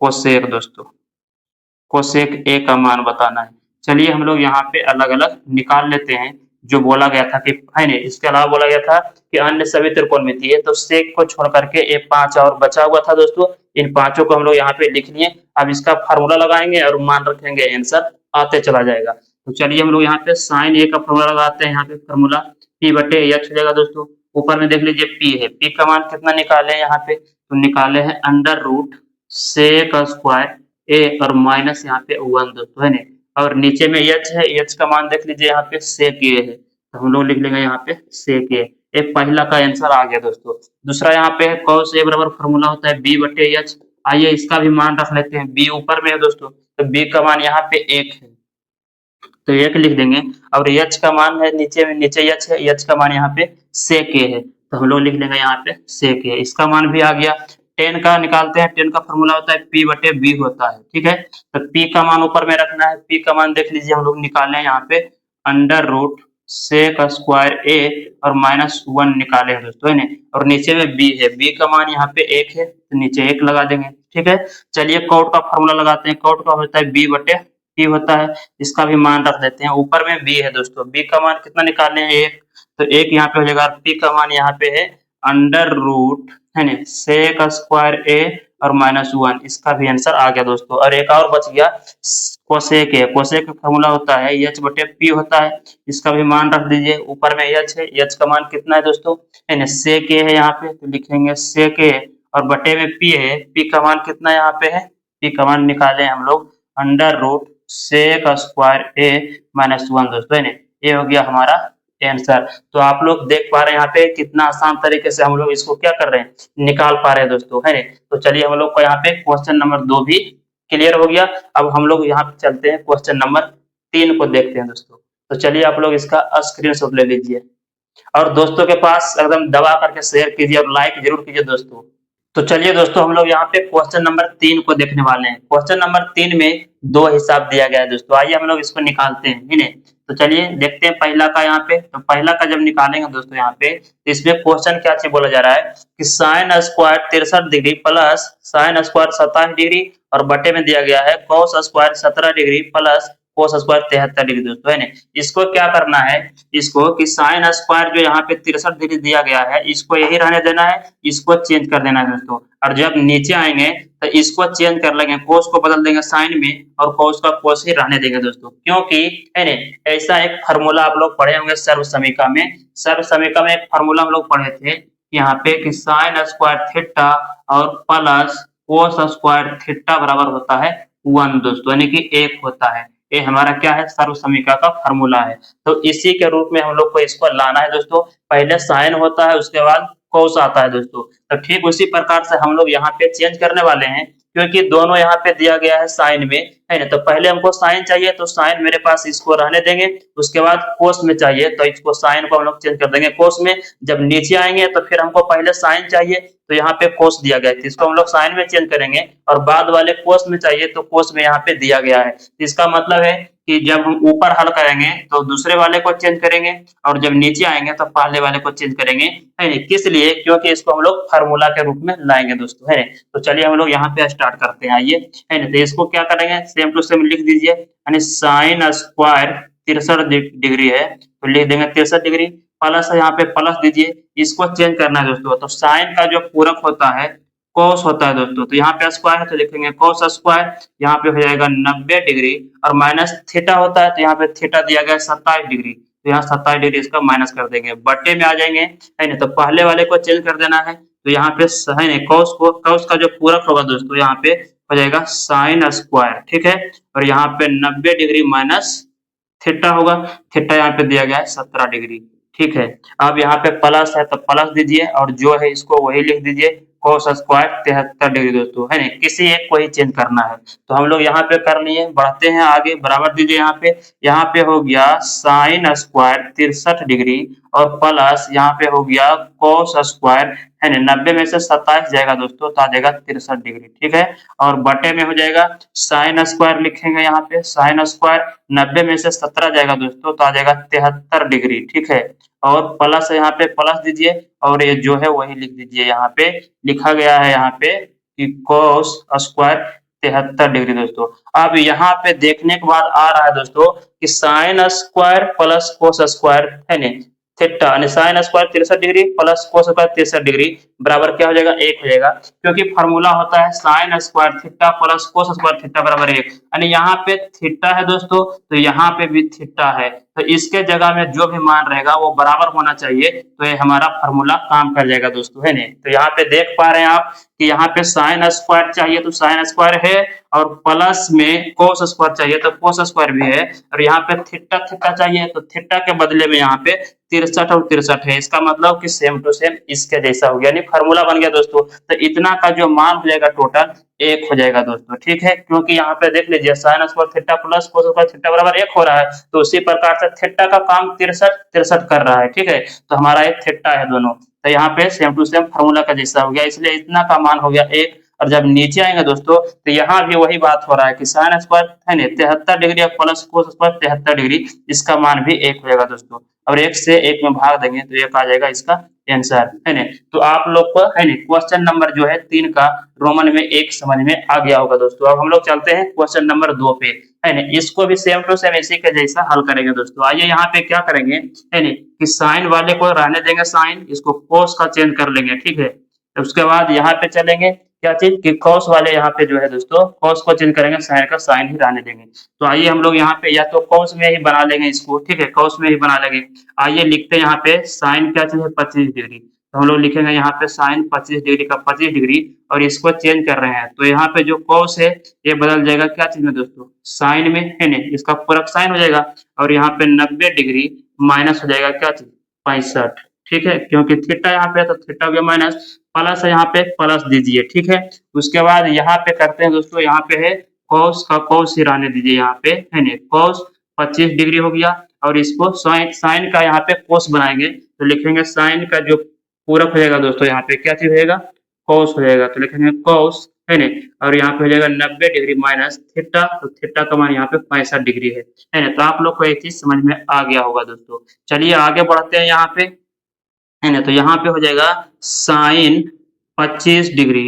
कोसेक दोस्तों, कोसेक ए का मान बताना है। चलिए हम लोग यहाँ पे अलग अलग निकाल लेते हैं। जो बोला गया था कि है ना, इसके अलावा बोला गया था कि अन्य सभी त्रिकोणमितीय, तो सेक को छोड़ करके ये 5 और बचा हुआ था दोस्तों, इन पांचों को हम लोग यहाँ पे लिख लिए। अब इसका फार्मूला लगाएंगे और मान रखेंगे, आंसर आते चला जाएगा। तो चलिए हम लोग यहाँ पे साइन ए का फार्मूला लगाते हैं, यहाँ पे फार्मूला पी बटे एच हो जाएगा दोस्तों। ऊपर में देख लीजिए पी है, पी का मान कितना निकाले यहाँ पे, तो निकाले हैं under root sec square A और माइनस यहाँ पे 1 दोस्तों है ना, और नीचे में एच है, एच का मान देख लीजिए यहाँ पे सेक ए है, तो हम लोग लिख लेंगे यहाँ पे सेक ए। एक पहला का आंसर आ गया दोस्तों। दूसरा यहाँ पे कॉस ए बराबर फार्मूला होता है बी बटे एच, आइए इसका भी मान रख लेते हैं। बी ऊपर में है दोस्तों, तो बी का मान यहाँ पे 1 है, तो 1 लिख देंगे, और एच का मान है नीचे में, नीचे एच है, एच का मान यहाँ पे सेक ए है, तो हम लोग लिख लेंगे यहाँ पे सेक ए, इसका मान भी आ गया। 10 का निकालते हैं, 10 का फार्मूला होता है पी बटे बी होता है, ठीक है। तो पी का मान ऊपर में रखना है, पी का मान देख लीजिए हम लोग निकाले हैं यहाँ पे under root sec square A और माइनस 1 निकाले हैं दोस्तों है ना, और नीचे में बी है, बी का मान यहाँ पे 1 है, तो नीचे 1 लगा देंगे, ठीक है। चलिए कॉट का फार्मूला लगाते हैं, कॉट का होता है बी बटे पी होता है, इसका भी मान रख देते हैं। ऊपर में बी है दोस्तों, बी का मान कितना निकालने हैं 1, तो 1 यहाँ पे हो जाएगा, पी का मान यहाँ पे है अंडर रूट है ना सेक स्क्वायर ए और माइनस 1, इसका भी आंसर आ गया दोस्तों। और एक और बच गया कोसेक ए, कोसेक का फॉर्मूला होता है एच बटे पी होता है, इसका भी मान रख दीजिए। ऊपर में एच है, एच का मान कितना है दोस्तों है ना, सेक ए है यहाँ पे, तो लिखेंगे सेक ए, और बटे में पी है, पी का मान कितना यहाँ पे है, पी का मान निकाले हम लोग अंडर रूट सेक स्क्वायर ए माइनस 1 दोस्तों है ना, ये हो गया हमारा आंसर। तो आप लोग देख पा रहे हैं यहाँ पे कितना आसान तरीके से हम लोग इसको क्या कर रहे हैं, निकाल पा रहे हैं दोस्तों, है ना। तो चलिए हम लोग को यहाँ पे क्वेश्चन नंबर 2 भी क्लियर हो गया। अब हम लोग यहाँ पे चलते हैं क्वेश्चन नंबर 3 को देखते हैं दोस्तों। तो चलिए आप लोग इसका स्क्रीनशॉट ले लीजिए और दोस्तों के पास एकदम दबा करके शेयर कीजिए और लाइक जरूर कीजिए दोस्तों। तो चलिए दोस्तों हम लोग यहाँ पे क्वेश्चन नंबर 3 को देखने वाले हैं। क्वेश्चन नंबर 3 में 2 हिसाब दिया गया है दोस्तों। आइए हम लोग इसको निकालते हैं, है ना। तो चलिए देखते हैं पहला का यहाँ पे। तो पहला का जब निकालेंगे दोस्तों यहाँ पे, तो इसमें क्वेश्चन क्या चीज बोला जा रहा है कि sine square 63 degree plus sine square 27 degree और बटे में दिया गया है cos square 17 degree plus cos square 73 degree दोस्तों, है ना। इसको क्या करना है, इसको कि साइन स्क्वायर जो यहाँ पे 63 डिग्री दिया गया है इसको यही रहने देना है, इसको चेंज कर देना है दोस्तों। और जब नीचे आएंगे तो इसको चेंज कर लेंगे, कोस को बदल देंगे साइन में और कोस का कोस ही रहने देंगे दोस्तों, क्योंकि है ना ऐसा एक फार्मूला आप लोग पढ़े होंगे सर्व समीका में। सर्व समीका में एक फार्मूला हम लोग पढ़े थे यहाँ पे कि साइन स्क्वायर थीटा और प्लस कोस स्क्वायर थीटा बराबर होता है 1 दोस्तों, यानी कि 1 होता है। ये हमारा क्या है, सर्व समीका का फार्मूला है। तो इसी के रूप में हम लोग को इसको लाना है दोस्तों। पहले साइन होता है उसके बाद कोस आता है दोस्तों। तो ठीक उसी प्रकार से हम लोग यहाँ पे चेंज करने वाले हैं, क्योंकि दोनों यहाँ पे दिया गया है साइन में, है ना। तो पहले हमको साइन चाहिए तो साइन मेरे पास इसको रहने देंगे, उसके बाद कोस में चाहिए तो इसको साइन को हम लोग चेंज कर देंगे कोस में। जब नीचे आएंगे तो फिर हमको पहले साइन चाहिए तो यहाँ पे कोस दिया गया है, तो इसको हम लोग साइन में चेंज करेंगे और बाद वाले कोस में चाहिए तो कोस में यहाँ पे दिया गया है। इसका मतलब है कि जब हम ऊपर हल करेंगे तो दूसरे वाले को चेंज करेंगे और जब नीचे आएंगे तो पहले वाले को चेंज करेंगे, है ना। किस लिए, क्योंकि इसको हम लोग फार्मूला के रूप में लाएंगे दोस्तों, है ना। तो चलिए हम लोग यहाँ पे स्टार्ट करते हैं, आइए, है ना। तो इसको क्या करेंगे, सेम टू सेम लिख दीजिए, यानी साइन स्क्वायर 63 डिग्री है तो लिख देंगे 63 डिग्री प्लस यहाँ पे प्लस दीजिए, इसको चेंज करना है दोस्तों। तो साइन का जो पूरक होता है कोस होता है दोस्तों, तो यहाँ पे स्क्वायर है तो लिखेंगे कोस स्क्वायर, यहाँ पे हो जाएगा 90 डिग्री और माइनस थीटा होता है तो यहाँ पे थीटा दिया गया है 27 डिग्री, तो यहाँ 27 डिग्री इसका माइनस कर देंगे, बटे में आ जाएंगे, है ना। तो पहले वाले को चेंज कर देना है, तो यहाँ पे है ना कोस का जो पूरक होगा दोस्तों यहाँ पे हो जाएगा साइन स्क्वायर, ठीक है। और यहाँ पे 90 डिग्री माइनस थीटा होगा, थीटा यहाँ पे दिया गया है 17 डिग्री, ठीक है। अब यहाँ पे प्लस है तो प्लस दीजिए और जो है इसको वही लिख दीजिए कोस स्क्वायर 73 डिग्री दोस्तों, है ना। किसी एक को ही चेंज करना है, तो हम लोग यहाँ पे कर लिए, बढ़ते हैं आगे, बराबर दीजिए यहाँ पे हो गया साइन स्क्वायर 63 डिग्री और प्लस यहाँ पे हो गया कोस स्क्वायर, है ना। 90 में से 27 जाएगा दोस्तों तो आ जाएगा 63 डिग्री, ठीक है। और बटे में हो जाएगा साइन स्क्वायर लिखेंगे यहाँ पे, साइन स्क्वायर 90 में से 17 जाएगा दोस्तों तो आ जाएगा 73 डिग्री, ठीक है। और प्लस यहाँ पे प्लस दीजिए और ये जो है वही लिख दीजिए, यहाँ पे लिखा गया है यहाँ पे कि कोस स्क्वायर 73 डिग्री दोस्तों। अब यहाँ पे देखने के बाद आ रहा है दोस्तों कि sine square plus cos square, है ना, थीटा यानी sine square 63 degree plus cos square 63 degree बराबर क्या हो जाएगा, 1 हो जाएगा, क्योंकि फार्मूला होता है sign square theta plus cos square theta बराबर 1, यानी यहाँ पे थीटा है दोस्तों तो यहाँ पे भी थीटा है, तो इसके जगह में जो भी मान रहेगा वो बराबर होना चाहिए, तो ये हमारा फार्मूला काम कर जाएगा दोस्तों, है ना। तो यहाँ पे देख पा रहे हैं आप कि यहाँ पे साइन स्क्वायर चाहिए तो साइन स्क्वायर है और प्लस में कोस स्क्वायर चाहिए तो कोस स्क्वायर भी है, और यहाँ पे थीटा थीटा चाहिए तो थीटा के बदले में यहाँ पे 63 और 63 है, इसका मतलब कि सेम टू सेम इसके जैसा हो गया, यानी फार्मूला बन गया दोस्तों। तो इतना का जो मान हो जाएगा टोटल 1 हो जाएगा दोस्तों, ठीक है। क्योंकि यहाँ पे देख लीजिए sign square theta plus cos square theta बराबर 1 हो रहा है, तो उसी प्रकार से थीटा का काम 63 कर रहा है, ठीक है। तो हमारा एक थीटा है दोनों, तो यहाँ पे सेम टू सेम फार्मूला का जैसा हो गया, इसलिए इतना का मान हो गया 1। और जब नीचे आएंगे दोस्तों तो यहाँ भी वही बात हो रहा है कि साइन स्क्वायर है ना 73 degree plus cos square 73 degree, इसका मान भी 1 हो जाएगा दोस्तों। और 1 से 1 में भाग देंगे तो 1 आ जाएगा इसका आंसर, है ना। तो आप लोग को है ना क्वेश्चन नंबर जो है 3 का रोमन में 1 समझ में आ गया होगा दोस्तों। अब हम लोग चलते हैं क्वेश्चन नंबर 2 पे, है ना। इसको भी सेम टू सेम इसी के जैसा हल करेंगे दोस्तों। आइए यहाँ पे क्या करेंगे, है ना, कि साइन वाले को रहने देंगे साइन, इसको कोस का चेंज कर लेंगे, ठीक है। उसके बाद यहाँ पे चलेंगे क्या चीज कि कॉस वाले यहाँ पे जो है दोस्तों कॉस को चेंज करेंगे, साइन का साइन ही रहने देंगे। तो आइए हम लोग यहाँ पे या तो कॉस में ही बना लेंगे इसको, ठीक है, कॉस में ही बना लेंगे। आइए लिखते हैं यहाँ पे साइन क्या चीज है 25 डिग्री, तो हम लोग लिखेंगे यहाँ पे साइन 25 डिग्री का 25 डिग्री और इसको चेंज कर रहे हैं, तो यहाँ पे जो कॉस है ये बदल जाएगा क्या चीज में दोस्तों, साइन में, है ना, इसका पूरक साइन हो जाएगा। और यहाँ पे 90 डिग्री माइनस हो जाएगा क्या चीज 65, ठीक है, क्योंकि थीटा यहाँ पे है तो थीटा हो गया माइनस, प्लस है यहाँ पे प्लस दीजिए, ठीक है। उसके बाद यहाँ पे करते हैं दोस्तों, यहाँ पे है कॉस का कॉस ही रहने दीजिए यहाँ पे, है ना, कॉस 25 डिग्री हो गया, और इसको साइन साइन का यहाँ पे कोस बनाएंगे तो लिखेंगे साइन का जो पूरक हो जाएगा दोस्तों, यहाँ पे क्या चीज हो जाएगा, कॉस हो जाएगा, तो लिखेंगे कॉस, है ना, और यहाँ पे हो जाएगा 90 डिग्री माइनस थीटा, तो थीटा का मान यहाँ पे 65 डिग्री है ना। तो आप लोग को एक चीज समझ में आ गया होगा दोस्तों। चलिए आगे बढ़ते हैं यहाँ पे, है ना, तो यहाँ पे हो जाएगा साइन 25 डिग्री,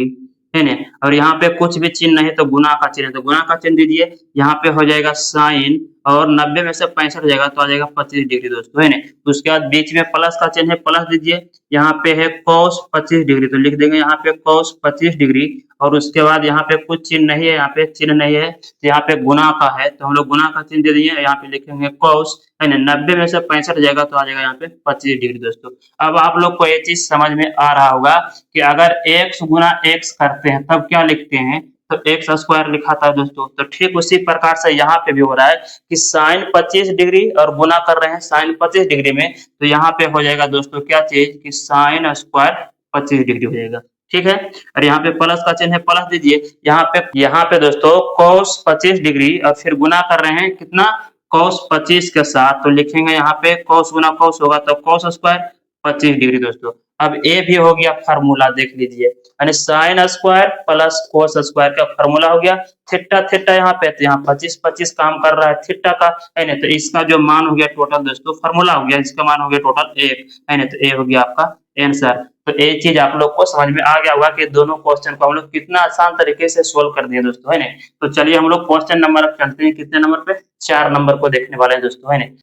है ना, और यहाँ पे कुछ भी चिन्ह नहीं तो गुना का चिन्ह है, तो गुना का चिन्ह दीजिए, यहाँ पे हो जाएगा साइन, और 90 में से 65 हो जाएगा तो आ जाएगा 25 डिग्री दोस्तों, है ना। उसके बाद बीच में प्लस का चिन्ह है, प्लस दीजिए, यहाँ पे है cos 25 डिग्री, तो लिख देंगे यहाँ पे cos 25 डिग्री, और उसके बाद यहाँ पे कुछ चिन्ह नहीं है, यहाँ पे चिन्ह नहीं है, तो यहाँ पे गुना का है, तो हम लोग गुना का चिन्ह दे दिए, यहाँ पे लिखेंगे cos, है ना, 90 में से 65 जाएगा तो आ जाएगा यहाँ पे 25 डिग्री दोस्तों। अब आप लोग को ये चीज समझ में आ रहा होगा कि अगर x गुना x करते हैं तब क्या लिखते हैं, तो एक्स स्क्वायर लिखा था दोस्तों। तो ठीक उसी प्रकार से यहाँ पे भी हो रहा है कि साइन 25 डिग्री और गुना कर रहे हैं साइन 25 डिग्री में, तो यहाँ पे हो जाएगा दोस्तों क्या चीज कि साइन स्क्वायर 25 डिग्री हो जाएगा, ठीक है। और यहाँ पे प्लस का चिन्ह है, प्लस दीजिए, यहाँ पे दोस्तों cos 25 डिग्री और फिर गुना कर रहे हैं कितना, cos 25 के साथ, तो लिखेंगे यहाँ पे cos गुना cos होगा तो cos स्क्वायर 25 डिग्री दोस्तों। अब ए भी हो गया फार्मूला, देख लीजिए, यानी sine square plus cos square का फार्मूला हो गया। थीटा थीटा यहाँ पे, तो यहाँ 25 25 काम कर रहा है थीटा का, है ना, तो इसका जो मान हो गया टोटल दोस्तों, फार्मूला हो गया, इसका मान हो गया टोटल 1, है ना, तो ए हो गया आपका आंसर। तो ये चीज आप लोग को समझ में आ गया होगा कि दोनों क्वेश्चन को हम लोग कितना आसान तरीके से सोल्व कर दिए दोस्तों, है ना। तो चलिए हम लोग क्वेश्चन नंबर अब चलते हैं, कितने नंबर पे, 4 नंबर को देखने वाले हैं दोस्तों, है ना।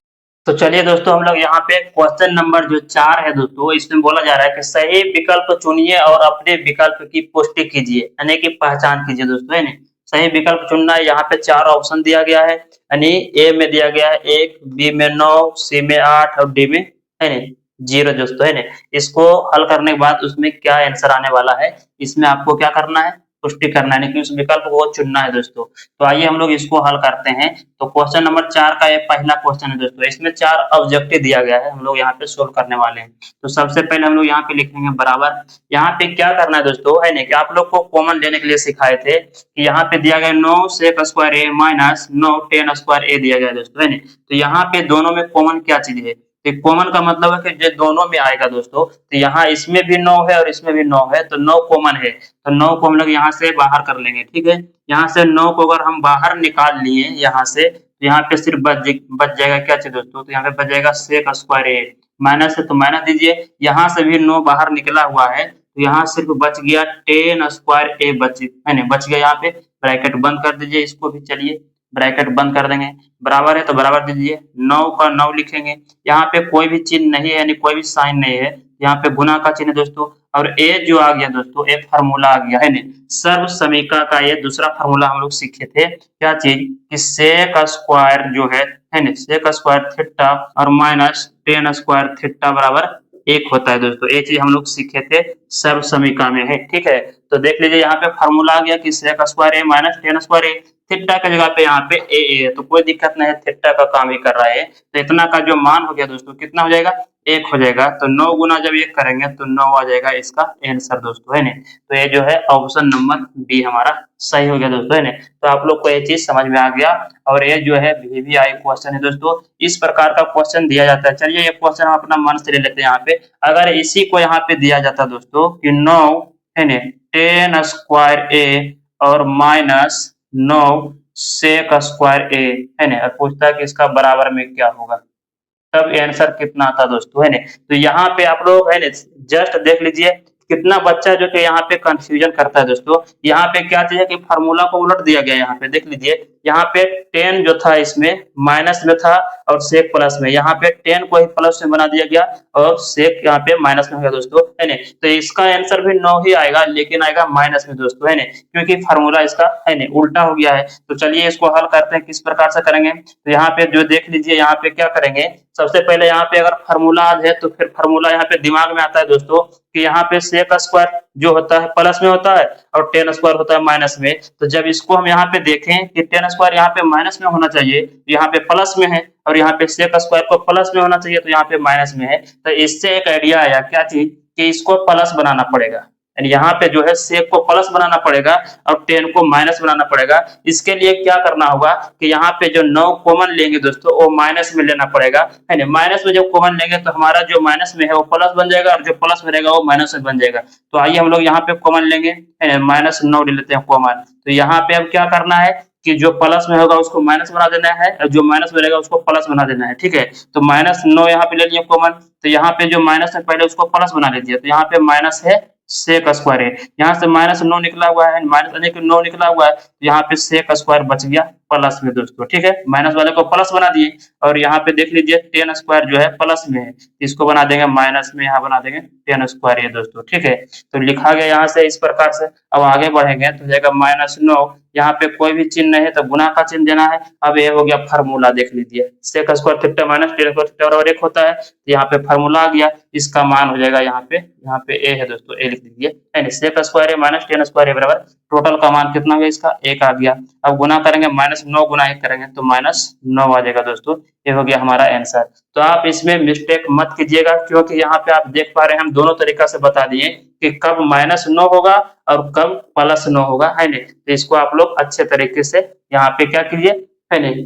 तो चलिए दोस्तों हम लोग यहाँ पे क्वेश्चन नंबर जो 4 है दोस्तों, इसमें बोला जा रहा है कि सही विकल्प चुनिए और अपने विकल्प की पुष्टि कीजिए, यानी कि पहचान कीजिए दोस्तों, है ना। सही विकल्प चुनना है, यहाँ पे 4 ऑप्शन दिया गया है, यानी ए में दिया गया है 1, बी में 9, सी में 8 और डी में, है ना, 0 दोस्तों, है ना। इसको हल करने के बाद उसमें क्या आंसर आने वाला है, इसमें आपको क्या करना है, पुष्टि करना है, यानी कि उस विकल्प को चुनना है दोस्तों। तो आइए हम लोग इसको हल करते हैं। तो क्वेश्चन नंबर 4 का ये पहला क्वेश्चन है दोस्तों, इसमें 4 ऑब्जेक्टिव दिया गया है, हम लोग यहाँ पे सोल्व करने वाले हैं। तो सबसे पहले हम लोग यहाँ पे लिखेंगे बराबर, यहाँ पे क्या करना है दोस्तों, है ना, कि आप लोग को कॉमन लेने के लिए सिखाए थे कि यहाँ पे दिया गया 9 sec स्क्वायर ए माइनस 9 tan स्क्वायर ए दिया गया है दोस्तों, है ना। तो यहाँ पे दोनों में कॉमन क्या चीज है, तो कॉमन का मतलब है कि जो दोनों में आएगा दोस्तों, तो यहाँ इसमें भी 9 है और इसमें भी 9 है, तो 9 कॉमन है, तो 9 को हम लोग यहाँ से बाहर कर लेंगे, ठीक है। यहाँ से 9 को अगर हम बाहर निकाल लिए यहाँ से, तो यहाँ पे सिर्फ बच जाएगा क्या चीज दोस्तों, तो यहाँ पे बच जाएगा sec स्क्वायर ए, माइनस है तो माइनस दीजिए, यहाँ से भी 9 बाहर निकला हुआ है, तो यहाँ सिर्फ बच गया tan स्क्वायर ए है ना, बच गया, यहाँ पे ब्रैकेट बंद कर दीजिए इसको भी, चलिए ब्रैकेट बंद कर देंगे, बराबर है तो बराबर दीजिए, 9 का 9 लिखेंगे, यहाँ पे कोई भी चिन्ह नहीं है, यानी कोई भी साइन नहीं है, यहाँ पे गुना का चिन्ह दोस्तों, और ए जो आ गया दोस्तों, एक फार्मूला आ गया, है ना, सर्व समीका का ये दूसरा फार्मूला हम लोग सीखे थे, क्या चीज कि सेक स्क्वायर जो है ना, सेक स्क्वायर थीटा और माइनस tan स्क्वायर थीटा बराबर 1 होता है दोस्तों, ये चीज हम लोग सीखे थे सर्व समीका में, है, ठीक है। तो देख लीजिए यहाँ पे फार्मूला आ गया कि सेक स्क्वायर ए माइनस tan स्क्वायर ए, थीटा की जगह पे यहाँ पे ए है, तो कोई दिक्कत नहीं है, थीटा का काम ही कर रहा है, तो इतना का जो मान हो गया दोस्तों कितना हो जाएगा, 1 हो जाएगा, तो 9 गुना जब 1 करेंगे तो 9 आ जाएगा इसका आंसर दोस्तों, है ना। तो ये जो है ऑप्शन नंबर बी हमारा सही हो गया दोस्तों, है ना। तो आप लोग को ये चीज समझ में आ गया, और ये जो है VVI क्वेश्चन है दोस्तों, इस प्रकार का क्वेश्चन दिया जाता है। चलिए ये क्वेश्चन हम अपना मन से ले लेते हैं, यहाँ पे अगर इसी को यहाँ पे दिया जाता दोस्तों कि 9, है ना, tan स्क्वायर ए और माइनस 9 sec स्क्वायर ए, है ना, और पूछता है कि इसका बराबर में क्या होगा, तब आंसर कितना आता दोस्तों, है ना। तो यहाँ पे आप लोग, है ना, जस्ट देख लीजिए कितना बच्चा जो कि यहाँ पे कंफ्यूजन करता है दोस्तों। यहाँ पे क्या चीज है कि फार्मूला को उलट दिया गया, यहाँ पे देख लीजिए, यहाँ पे 10 जो था इसमें माइनस में था और सेक प्लस में, यहाँ पे 10 को ही प्लस में बना दिया गया और सेक यहाँ पे माइनस में हो गया दोस्तों, है ना। तो इसका आंसर भी 9 ही आएगा, लेकिन आएगा माइनस में दोस्तों, है ना, क्योंकि फार्मूला इसका, है ना, उल्टा हो गया है। तो चलिए इसको हल करते हैं, किस प्रकार से करेंगे। तो यहाँ पे जो देख लीजिए, यहाँ पे क्या करेंगे, सबसे पहले यहाँ पे अगर फार्मूला है तो फिर फार्मूला यहाँ पे दिमाग में आता है दोस्तों कि यहाँ पे सेक स्क्वायर जो होता है प्लस में होता है, और टेन स्क्वायर होता है माइनस में। तो जब इसको हम यहाँ पे देखें कि टेन स्क्वायर यहाँ पे माइनस में होना चाहिए, यहाँ पे प्लस में है, और यहाँ पे सेक स्क्वायर को प्लस में होना चाहिए तो यहाँ पे माइनस में है। तो इससे एक आइडिया आया क्या चीज कि इसको प्लस बनाना पड़ेगा, यानी यहाँ पे जो है सेक को प्लस बनाना पड़ेगा और टेन को माइनस बनाना पड़ेगा। इसके लिए क्या करना होगा कि यहाँ पे जो 9 कॉमन लेंगे दोस्तों वो माइनस में लेना पड़ेगा, है ना। माइनस में जब कॉमन लेंगे तो हमारा जो माइनस में है वो प्लस बन जाएगा और जो प्लस में रहेगा वो माइनस में बन जाएगा। तो आइए हम लोग यहाँ पे कॉमन लेंगे, है ना, -9 ले लेते हैं कॉमन। तो यहाँ पे अब क्या करना है कि जो प्लस में होगा उसको माइनस बना देना है और जो माइनस में रहेगा उसको प्लस बना देना है, ठीक है। तो -9 यहाँ पे ले लिए कॉमन, तो यहाँ पे जो माइनस है पहले उसको प्लस बना लीजिए। तो यहाँ पे माइनस है सेक स्क्वायर है, यहाँ से -9 निकला हुआ है, -9 निकला हुआ है, यहाँ पे सेक स्क्वायर बच गया प्लस में दोस्तों, ठीक है। माइनस वाले को प्लस बना दिए और यहाँ पे देख लीजिए टेन स्क्वायर जो है प्लस में है, इसको बना देंगे माइनस में, यहाँ बना देंगे टेन स्क्वायर ये दोस्तों, ठीक है। तो लिखा गया यहाँ से इस प्रकार से। अब आगे बढ़ेंगे तो जाएगा -9, यहाँ पे कोई भी चिन्ह नहीं है तो गुना का चिन्ह देना है। अब ये हो गया फार्मूला, देख लीजिए sec square theta minus tan square theta बराबर 1 होता है। यहाँ पे फार्मूला आ गया, इसका मान हो जाएगा यहाँ पे ए है दोस्तों, ए लिख दीजिए, यानी सेक स्क्वायर है माइनस टेन स्क्वायर है बराबर टोटल का मान कितना होगा इसका 1 आ गया। अब गुना करेंगे -9 गुना 1 करेंगे तो -9 आ जाएगा दोस्तों, ये हो गया हमारा आंसर। तो आप इसमें मिस्टेक मत कीजिएगा क्योंकि यहाँ पे आप देख पा रहे हैं हम दोनों तरीका से बता दिए कि कब -9 होगा और कब +9 होगा, है नहीं। तो इसको आप लोग अच्छे तरीके से यहाँ पे क्या कीजिए, है नहीं,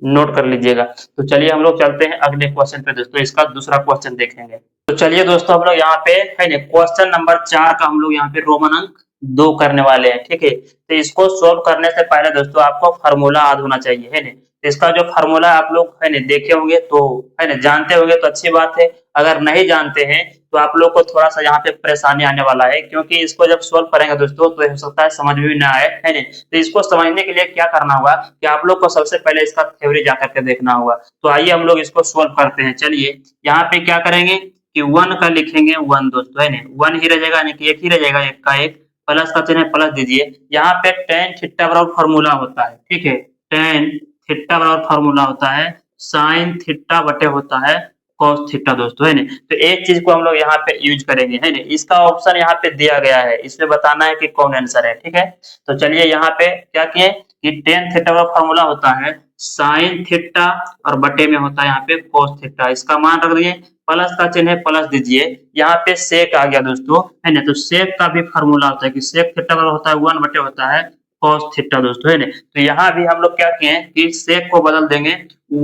नोट कर लीजिएगा। तो चलिए हम लोग चलते हैं अगले क्वेश्चन पे दोस्तों, इसका दूसरा क्वेश्चन देखेंगे। तो चलिए दोस्तों हम लोग यहाँ पे, है ना, क्वेश्चन नंबर 4 का हम लोग यहाँ पे रोमन अंक 2 करने वाले हैं, ठीक है। तो इसको सोल्व करने से पहले दोस्तों आपको फार्मूला याद होना चाहिए, है ना। तो इसका जो फार्मूला आप लोग, है ना, देखे होंगे तो, है ना, जानते होंगे तो अच्छी बात है। अगर नहीं जानते हैं तो आप लोग को थोड़ा सा यहाँ पे परेशानी आने वाला है क्योंकि इसको जब सोल्व करेंगे दोस्तों तो हो सकता है समझ में भी ना आए, है ना। तो इसको समझने के लिए क्या करना होगा कि आप लोग को सबसे पहले इसका थ्योरी जा करके देखना होगा। तो आइए हम लोग इसको सोल्व करते हैं। चलिए यहाँ पे क्या करेंगे कि 1 का लिखेंगे 1 दोस्तों, है ना, 1 ही रह जाएगा, यानी कि 1 ही रह जाएगा, 1 का 1, प्लस का चिन्ह प्लस दीजिए। यहाँ पे tan थीटा बराबर फार्मूला होता है, ठीक है, tan थीटा बराबर फार्मूला होता है sin थीटा बटे होता है cos थीटा दोस्तों, है ना। तो एक चीज को हम लोग यहाँ पे यूज करेंगे, है ना, इसका ऑप्शन यहाँ पे दिया गया है, इसमें बताना है कि कौन आंसर है, ठीक है। तो चलिए यहाँ पे क्या किए कि tan थीटा का फॉर्मूला होता है sin थीटा और बटे में होता है यहाँ पे cos थीटा, इसका मान रख दिए, प्लस का चिन्ह है प्लस दीजिए। यहाँ पे सेक आ गया दोस्तों, है ना। तो सेक का भी फॉर्मूला होता है कि सेक थीटा बराबर होता है 1 बटे होता है cos थीटा दोस्तों, है ना। तो यहाँ भी हम लोग क्या किए कि सेक को बदल देंगे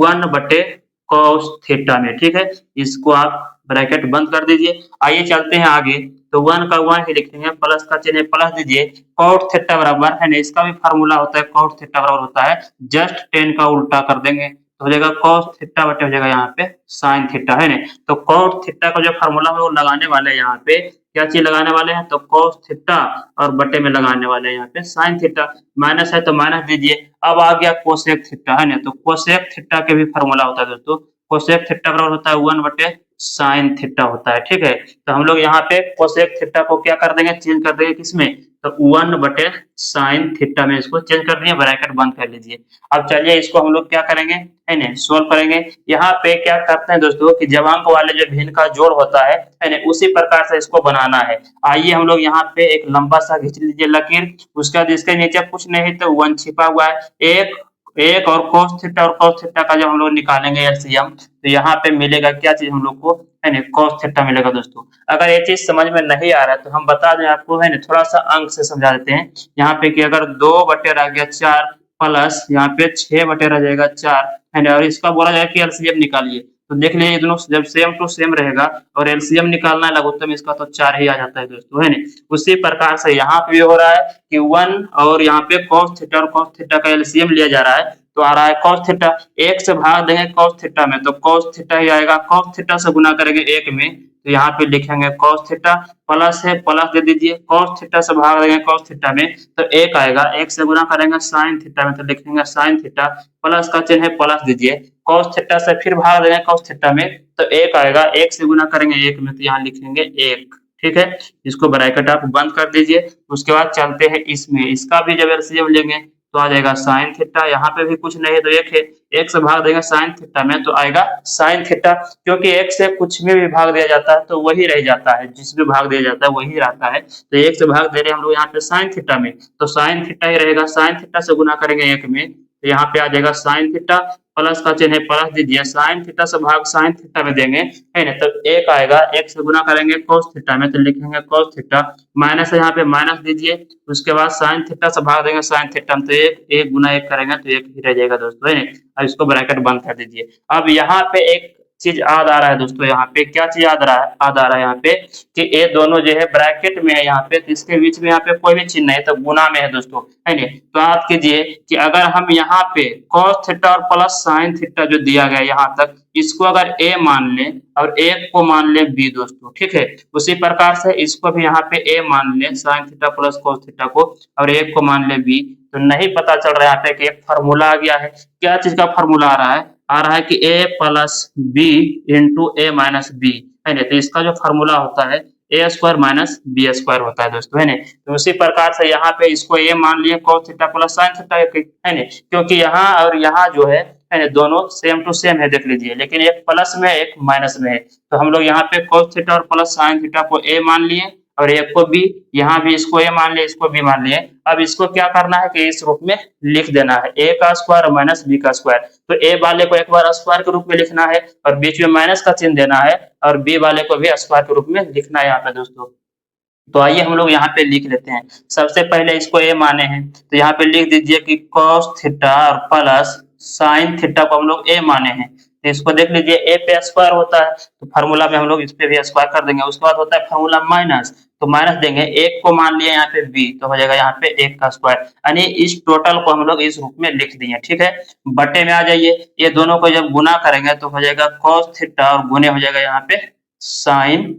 1 बटे cos थीटा में, ठीक है। इसको आप ब्रैकेट बंद कर दीजिए। आइए चलते हैं आगे, तो 1 का 1 ही लिखेंगे, प्लस का चिन्ह प्लस दीजिए, cot थीटा बराबर, है ना, इसका भी फार्मूला होता है cot थीटा बराबर होता है जस्ट tan का उल्टा कर देंगे तो हो जाएगा cos थीटा बटे हो जाएगा यहाँ पे sin थीटा, है ना। तो cot थीटा का जो फार्मूला है वो लगाने वाले हैं यहाँ पे, क्या चीज लगाने वाले हैं तो cos थीटा और बटे में लगाने वाले हैं यहाँ पे sin थीटा, माइनस है तो माइनस दीजिए। अब आ गया कोसेक थीटा, है ना। तो कोसेक थीटा के भी फार्मूला होता है दोस्तों, कोसेक थीटा बराबर होता है 1 बटे साइन थीटा होता है, ठीक है। तो हम लोग यहाँ पे कोसेक थीटा को क्या कर देंगे, चेंज कर देंगे किसमें, तो 1 बटे साइन थीटा में इसको चेंज कर दिए, ब्रैकेट बंद कर लीजिए। अब चलिए इसको हम लोग क्या करेंगे, है ना, सोल्व करेंगे। यहाँ पे क्या करते हैं दोस्तों कि जब अंक वाले जो भिन्न का जोड़ होता है ना, उसी प्रकार से इसको बनाना है। आइए हम लोग यहाँ पे एक लंबा सा खींच लीजिए लकीर, उसके बाद इसके नीचे कुछ नहीं तो 1 छिपा हुआ है, एक और cos थीटा और cos थीटा का जब हम लोग निकालेंगे एलसीएम तो यहाँ पे मिलेगा क्या चीज हम लोग को, है ना, cos थीटा मिलेगा दोस्तों। अगर ये चीज समझ में नहीं आ रहा है तो हम बता दें आपको, है ना, थोड़ा सा अंक से समझा देते हैं। यहाँ पे कि अगर 2 बटे रह गया 4 प्लस यहाँ पे 6 बटे रह जाएगा 4, है ना, और इसका बोला जाए कि एलसीएम निकालिए, तो देख लीजिए दोनों जब सेम टू सेम रहेगा और एलसीएम निकालना है लघुत्तम इसका तो 4 ही आ जाता है दोस्तों, है ना। उसी प्रकार से यहाँ पे भी हो रहा है कि 1 और यहाँ पे cos थीटा और cos थीटा का एलसीएम लिया जा रहा है तो आ रहा है cos थीटा, 1 से भाग देंगे cos थीटा में तो cos थीटा ही आएगा, cos थीटा से गुना करेंगे 1 में तो यहाँ पे लिखेंगे cos थीटा, प्लस है प्लस दे दीजिए, cos थीटा से भाग देंगे cos थीटा में तो 1 आएगा, 1 से गुना करेंगे sin थीटा में तो लिखेंगे sin थीटा, प्लस का चिन्ह है प्लस दीजिए, cos थीटा से फिर भाग देंगे cos थीटा में तो 1 आएगा, 1 से गुना करेंगे 1 में तो यहाँ लिखेंगे 1, ठीक है। इसको ब्रैकेट आप बंद कर दीजिए। उसके बाद चलते हैं इसमें, इसका भी जब एलसीएम लेंगे तो आ जाएगा साइन थीटा। यहाँ पे भी कुछ नहीं है तो एक है, एक से भाग देंगे साइन थीटा में तो आएगा साइन थीटा, क्योंकि एक से कुछ में भी भाग दिया जाता है तो वही रह जाता है, जिसमें भाग दिया जाता है वही रहता है। तो एक से भाग दे रहे हैं हम लोग यहाँ पे साइन थीटा में, तो साइन थीटा ही रहेगा। साइन थीटा से गुना करेंगे एक में तो यहाँ पे आ जाएगा साइन थीटा, प्लस का चिन्ह है प्लस दीजिए, साइन थीटा से भाग साइन थीटा में देंगे है ना, तो एक आएगा, एक से गुना करेंगे cos थीटा में तो लिखेंगे cos थीटा, माइनस है यहाँ पे माइनस दीजिए, उसके बाद साइन थीटा से भाग देंगे साइन थीटा में तो एक, एक गुना एक करेंगे तो एक ही रह जाएगा दोस्तों, है ना। अब इसको ब्रैकेट बंद कर दीजिए। अब यहाँ पे एक चीज याद आ रहा है दोस्तों, यहाँ पे क्या चीज याद आ रहा है यहाँ पे कि ये दोनों जो है ब्रैकेट में है यहाँ पे, तो इसके बीच में यहाँ पे कोई भी चिन्ह नहीं है तो गुना में है दोस्तों, है ना। तो याद कीजिए कि अगर हम यहाँ पे cos थीटा और प्लस साइन थीटा जो दिया गया यहाँ तक, इसको अगर a मान लें और एक को मान लें b दोस्तों, ठीक है। उसी प्रकार से इसको भी यहाँ पे a मान लें sine theta plus cos theta को, और एक को मान लें b, तो नहीं पता चल रहा है यहाँ पे कि एक फार्मूला आ गया है। क्या चीज का फार्मूला आ रहा है कि a plus B into A minus B, है ना। तो इसका जो फार्मूला होता है A square minus B square होता है दोस्तों, है ना। तो उसी प्रकार से यहाँ पे इसको ए मान लिए cos theta plus sine theta, है ना, क्योंकि यहाँ और यहाँ जो है ना, दोनों सेम टू सेम है, देख लीजिए, लेकिन एक प्लस में एक माइनस में है। तो हम लोग यहाँ पे cos थीटा और प्लस साइन थीटा को ए मान लिए और एक को बी, यहाँ भी इसको ए मान लिए, इसको बी मान लिए। अब इसको क्या करना है कि इस रूप में लिख देना है, ए का स्क्वायर और माइनस बी का स्क्वायर। तो ए वाले को एक बार स्क्वायर के रूप में लिखना है और बीच में माइनस का चिन्ह देना है, और बी वाले को भी स्क्वायर के रूप में लिखना है यहाँ पे दोस्तों। तो आइए हम लोग यहाँ पे लिख लेते हैं। सबसे पहले इसको ए माने हैं तो यहाँ पे लिख दीजिए कि cos थीटा और प्लस साइन थीटा को हम लोग ए माने हैं। तो इसको देख लीजिए, ए पे स्क्वायर होता है तो फार्मूला में हम लोग इस पे भी स्क्वायर कर देंगे। उसके बाद होता है फार्मूला माइनस, तो माइनस देंगे, एक को मान लिया यहाँ पे बी तो हो जाएगा यहाँ पे एक का स्क्वायर, यानी इस टोटल को हम लोग इस रूप में लिख दिए, ठीक है। बटे में आ जाइए, ये दोनों को जब गुना करेंगे तो हो जाएगा cos थीटा और गुने हो जाएगा यहाँ पे साइन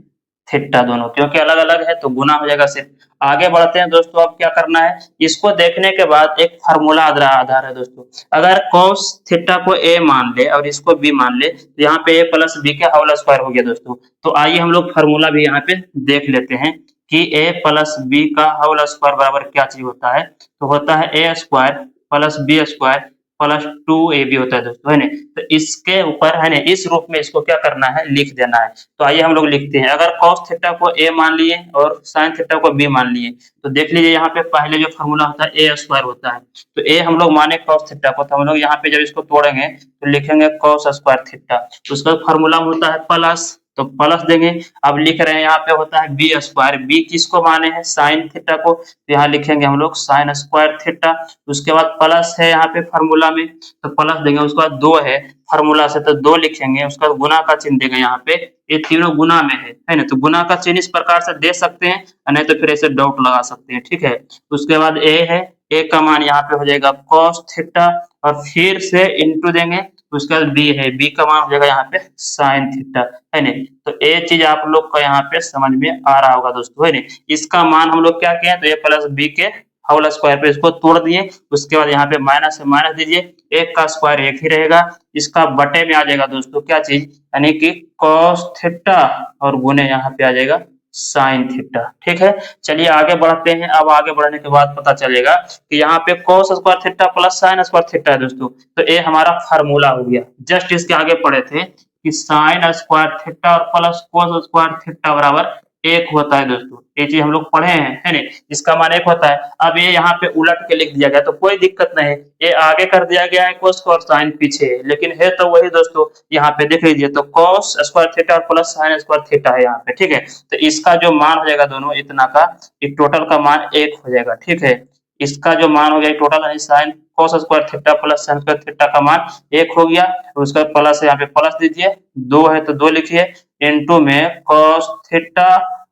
थीटा, दोनों क्योंकि अलग अलग है तो गुना हो जाएगा सिर्फ। आगे बढ़ते हैं दोस्तों, अब क्या करना है, इसको देखने के बाद एक फार्मूला आधार है दोस्तों। अगर cos थीटा को a मान ले और इसको b मान ले तो यहाँ पे a प्लस बी के होल स्क्वायर हो गया दोस्तों। तो आइए हम लोग फार्मूला भी यहाँ पे देख लेते हैं कि a प्लस बी का होल स्क्वायर बराबर क्या चीज होता है। तो होता है a square plus B square plus 2ab होता है दोस्तों, है ना। तो इसके ऊपर है ना, इस रूप में इसको क्या करना है, लिख देना है। तो आइए हम लोग लिखते हैं। अगर cos थीटा को a मान लिए और sin थीटा को b मान लिए तो देख लीजिए यहाँ पे पहले जो फार्मूला होता है a स्क्वायर होता है, तो a हम लोग माने cos थीटा को, तो हम लोग यहाँ पे जब इसको तोड़ेंगे तो लिखेंगे cos स्क्वायर थीटा। उसका फार्मूला होता है प्लस, तो प्लस देंगे। अब लिख रहे हैं यहाँ पे होता है बी स्क्वायर, बी किसको माने हैं, साइन थीटा को, तो यहाँ लिखेंगे हम लोग साइन स्क्वायर थीटा। उसके बाद प्लस है यहाँ पे फार्मूला में तो प्लस देंगे, उसके बाद दो है फार्मूला से तो दो लिखेंगे, उसका गुना का चिन्ह देंगे यहाँ पे, ये तीनों गुना में है ना। तो गुना का चिन्ह इस प्रकार से दे सकते हैं, नहीं तो फिर ऐसे डॉट लगा सकते हैं, ठीक है। उसके बाद ए है, ए का मान यहाँ पे हो जाएगा cos थीटा और फिर से इंटू देंगे, उसके बाद बी है, बी का मान हो जाएगा यहाँ पे साइन थीटा, है ना। तो ये चीज आप लोग का यहाँ पे समझ में आ रहा होगा दोस्तों, है ना। इसका मान हम लोग क्या किए तो ए प्लस बी के होल स्क्वायर पे इसको तोड़ दिए। उसके बाद यहाँ पे माइनस से माइनस दीजिए, एक का स्क्वायर एक ही रहेगा, इसका बटे में आ जाएगा दोस्तों क्या चीज, यानी कि cos थीटा और गुने यहाँ पे आ जाएगा साइन थीटा, ठीक है। चलिए आगे बढ़ते हैं। अब आगे बढ़ने के बाद पता चलेगा कि यहाँ पे cos square theta plus sine square theta है दोस्तों, तो ये हमारा फार्मूला हो गया। जस्ट इसके आगे पढ़े थे कि साइन स्क्वायर थीटा और प्लस cos स्क्वायर थीटा बराबर एक होता है दोस्तों, ये चीज हम लोग पढ़े हैं, है ना। इसका मान एक होता है। अब ये यहाँ पे उलट के लिख दिया गया तो कोई दिक्कत नहीं, ये आगे कर दिया गया है cos और साइन पीछे, लेकिन है तो वही दोस्तों। यहाँ पे देख लीजिए तो cos स्क्वायर थीटा और प्लस साइन स्क्वायर थीटा है यहाँ पे, ठीक है। तो इसका जो मान हो जाएगा दोनों इतना का, एक टोटल का मान एक हो जाएगा, ठीक है। इसका जो मान हो गया total sine cos square theta plus sine square theta का मान एक हो गया। उसका प्लस यहाँ पे प्लस दीजिए, दो है तो दो लिखिए, इनटू में cos थीटा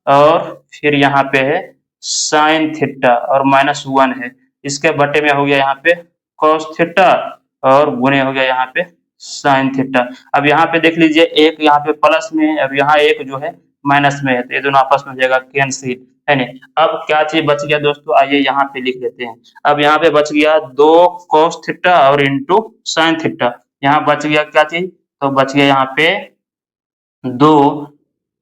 और फिर यहाँ पे है साइन थीटा और माइनस 1 है, इसके बटे में हो गया यहाँ पे cos थीटा और गुणे हो गया यहाँ पे साइन थीटा। अब यहाँ पे देख लीजिए एक यहाँ पे प्लस में है, अब यहाँ एक जो है माइनस में है, तो ये दोनों आपस में हो जाएगा कैंसिल, है ना। अब क्या चीज बच गया दोस्तों, आइए यहाँ पे लिख देते हैं। अब यहाँ पे बच गया दो cos थीटा और इंटू साइन थीटा, यहाँ बच गया क्या चीज, तो बच गया यहाँ पे दो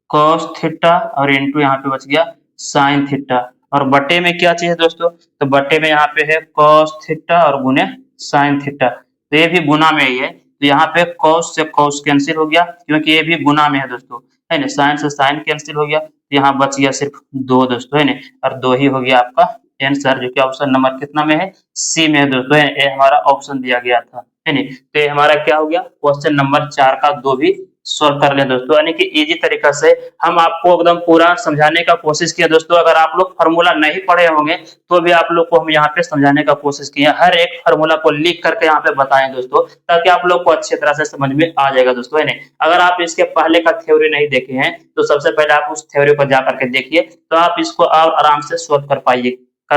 cos थीटा और इंटू यहाँ पे बच गया साइन थीटा। और बटे में क्या चीज है दोस्तों, तो बटे में यहाँ पे है cos थीटा और गुने sin थीटा, तो ये भी गुना में ही है, तो यहाँ पे cos से cos कैंसिल हो गया क्योंकि ये भी गुना में है दोस्तों, है ना, sin से sin कैंसिल हो गया, तो यहाँ बच गया सिर्फ 2 दोस्तों, है ना, और 2 ही हो गया आपका आंसर, जो कि ऑप्शन नंबर कितना में है, सी में है दोस्तों, ये हमारा ऑप्शन दिया गया था, है नहीं, तो ये हमारा क्या हो गया, क्वेश्चन नंबर 4 का 2 भी सॉल्व कर लें दोस्तों, यानी कि इजी तरीका से हम आपको एकदम पूरा समझाने का कोशिश किया दोस्तों। अगर आप लोग फार्मूला नहीं पढ़े होंगे तो भी आप लोग को हम यहाँ पे समझाने का कोशिश किए, हर एक फार्मूला को लिख करके यहाँ पे बताएं दोस्तों, ताकि आप लोग को अच्छी तरह से समझ में आ जाएगा दोस्तों, है नहीं। अगर आप इसके पहले का थ्योरी नहीं देखे हैं तो सबसे पहले आप उस थ्योरी को जा करके देखिए, तो आप इसको और आराम से सोल्व कर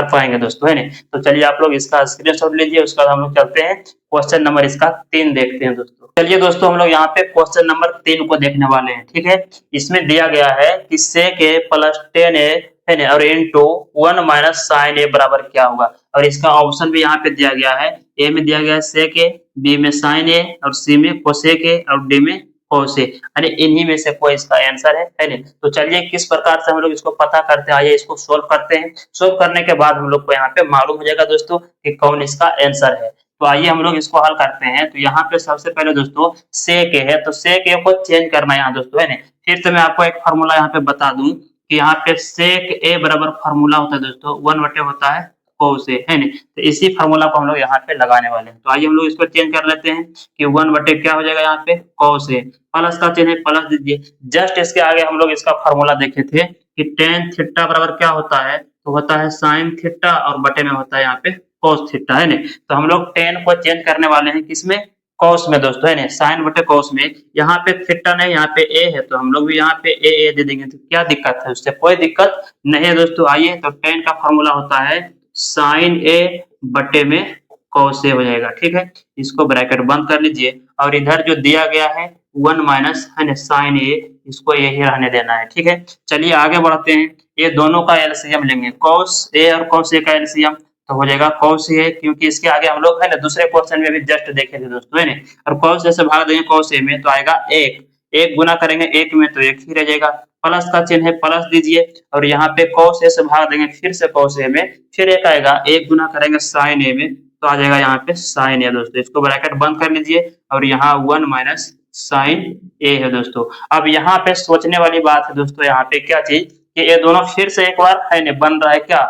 पाएंगे दोस्तों, है नहीं। तो चलिए आप लोग इसका स्क्रीनशॉट लीजिए, उसके बाद हम लोग चलते हैं क्वेश्चन नंबर इसका 3 देखते हैं दोस्तों। चलिए दोस्तों हम लोग यहाँ पे क्वेश्चन नंबर 3 को देखने वाले हैं, ठीक है। इसमें दिया गया है कि sec a प्लस 10a है ना, और इंटू 1 माइनस साइन ए बराबर क्या होगा, और इसका ऑप्शन भी यहाँ पे दिया गया है, ए में दिया गया है sec a, बी में sin a, और सी में cosec a, और डी में cos a, यानी इन्हीं में से कोई इसका आंसर है नहीं। तो चलिए किस प्रकार से हम लोग इसको पता करते हैं, आइए इसको सोल्व करते हैं। सोल्व करने के बाद हम लोग को यहाँ पे मालूम हो जाएगा दोस्तों कि कौन इसका आंसर है। तो आइए हम लोग इसको हल करते हैं। तो यहाँ पे सबसे पहले दोस्तों sec a है, तो sec a को चेंज करना है यहाँ दोस्तों, है ना। फिर से मैं आपको एक फार्मूला यहाँ पे बता दूं कि यहाँ पे sec a बराबर फार्मूला होता है दोस्तों 1/, होता है cos a, है ना। तो इसी फार्मूला को हम लोग यहाँ पे लगाने वाले हैं। तो आइए हम लोग इसको चेंज कर लेते हैं कि 1/, क्या हो जाएगा यहाँ पे cos a, प्लस का चिन्ह है प्लस दीजिए। जस्ट इसके आगे हम लोग इसका फार्मूला देखे थे कि tan थीटा बराबर क्या होता है, तो होता है sin थीटा, और बटे में होता है यहाँ पे cos थीटा, है ना। तो हम लोग tan को चेंज करने वाले हैं किसमें, cos में दोस्तों, है ना, sin बटे cos में। यहाँ पे थीटा नहीं, यहाँ पे a है, तो हम लोग भी यहाँ पे a दे देंगे, तो क्या दिक्कत है, उससे कोई दिक्कत नहीं है दोस्तों। आइए, तो tan का फॉर्मूला होता है sin a बटे में cos a हो जाएगा, ठीक है। इसको ब्रैकेट बंद कर लीजिए, और इधर जो दिया गया है 1 माइनस, है ना, sin a, इसको यही रहने देना है, ठीक है। चलिए आगे बढ़ते हैं, ये दोनों का एलसीएम लेंगे, cos a और cos a का एलसीएम तो हो जाएगा cos a, क्योंकि इसके आगे हम लोग, है ना, दूसरे क्वेश्चन में भी जस्ट देखे थे दोस्तों, है ना। और cos a से भाग देंगे cos a में, तो आएगा 1, 1 गुना करेंगे 1 में, तो 1 ही रह जाएगा, प्लस का चिन्ह है प्लस दीजिए, और यहाँ पे cos a से भाग देंगे फिर से cos a में, फिर 1 आएगा, 1 गुना करेंगे sin a में, तो आ जाएगा यहाँ पे sin a दोस्तों। इसको ब्रैकेट बंद कर लीजिए, और यहाँ 1 माइनस sin a है दोस्तों। अब यहाँ पे सोचने वाली बात है दोस्तों, यहाँ पे क्या चीज कि ये दोनों फिर से एक बार, है ना, बन रहा है क्या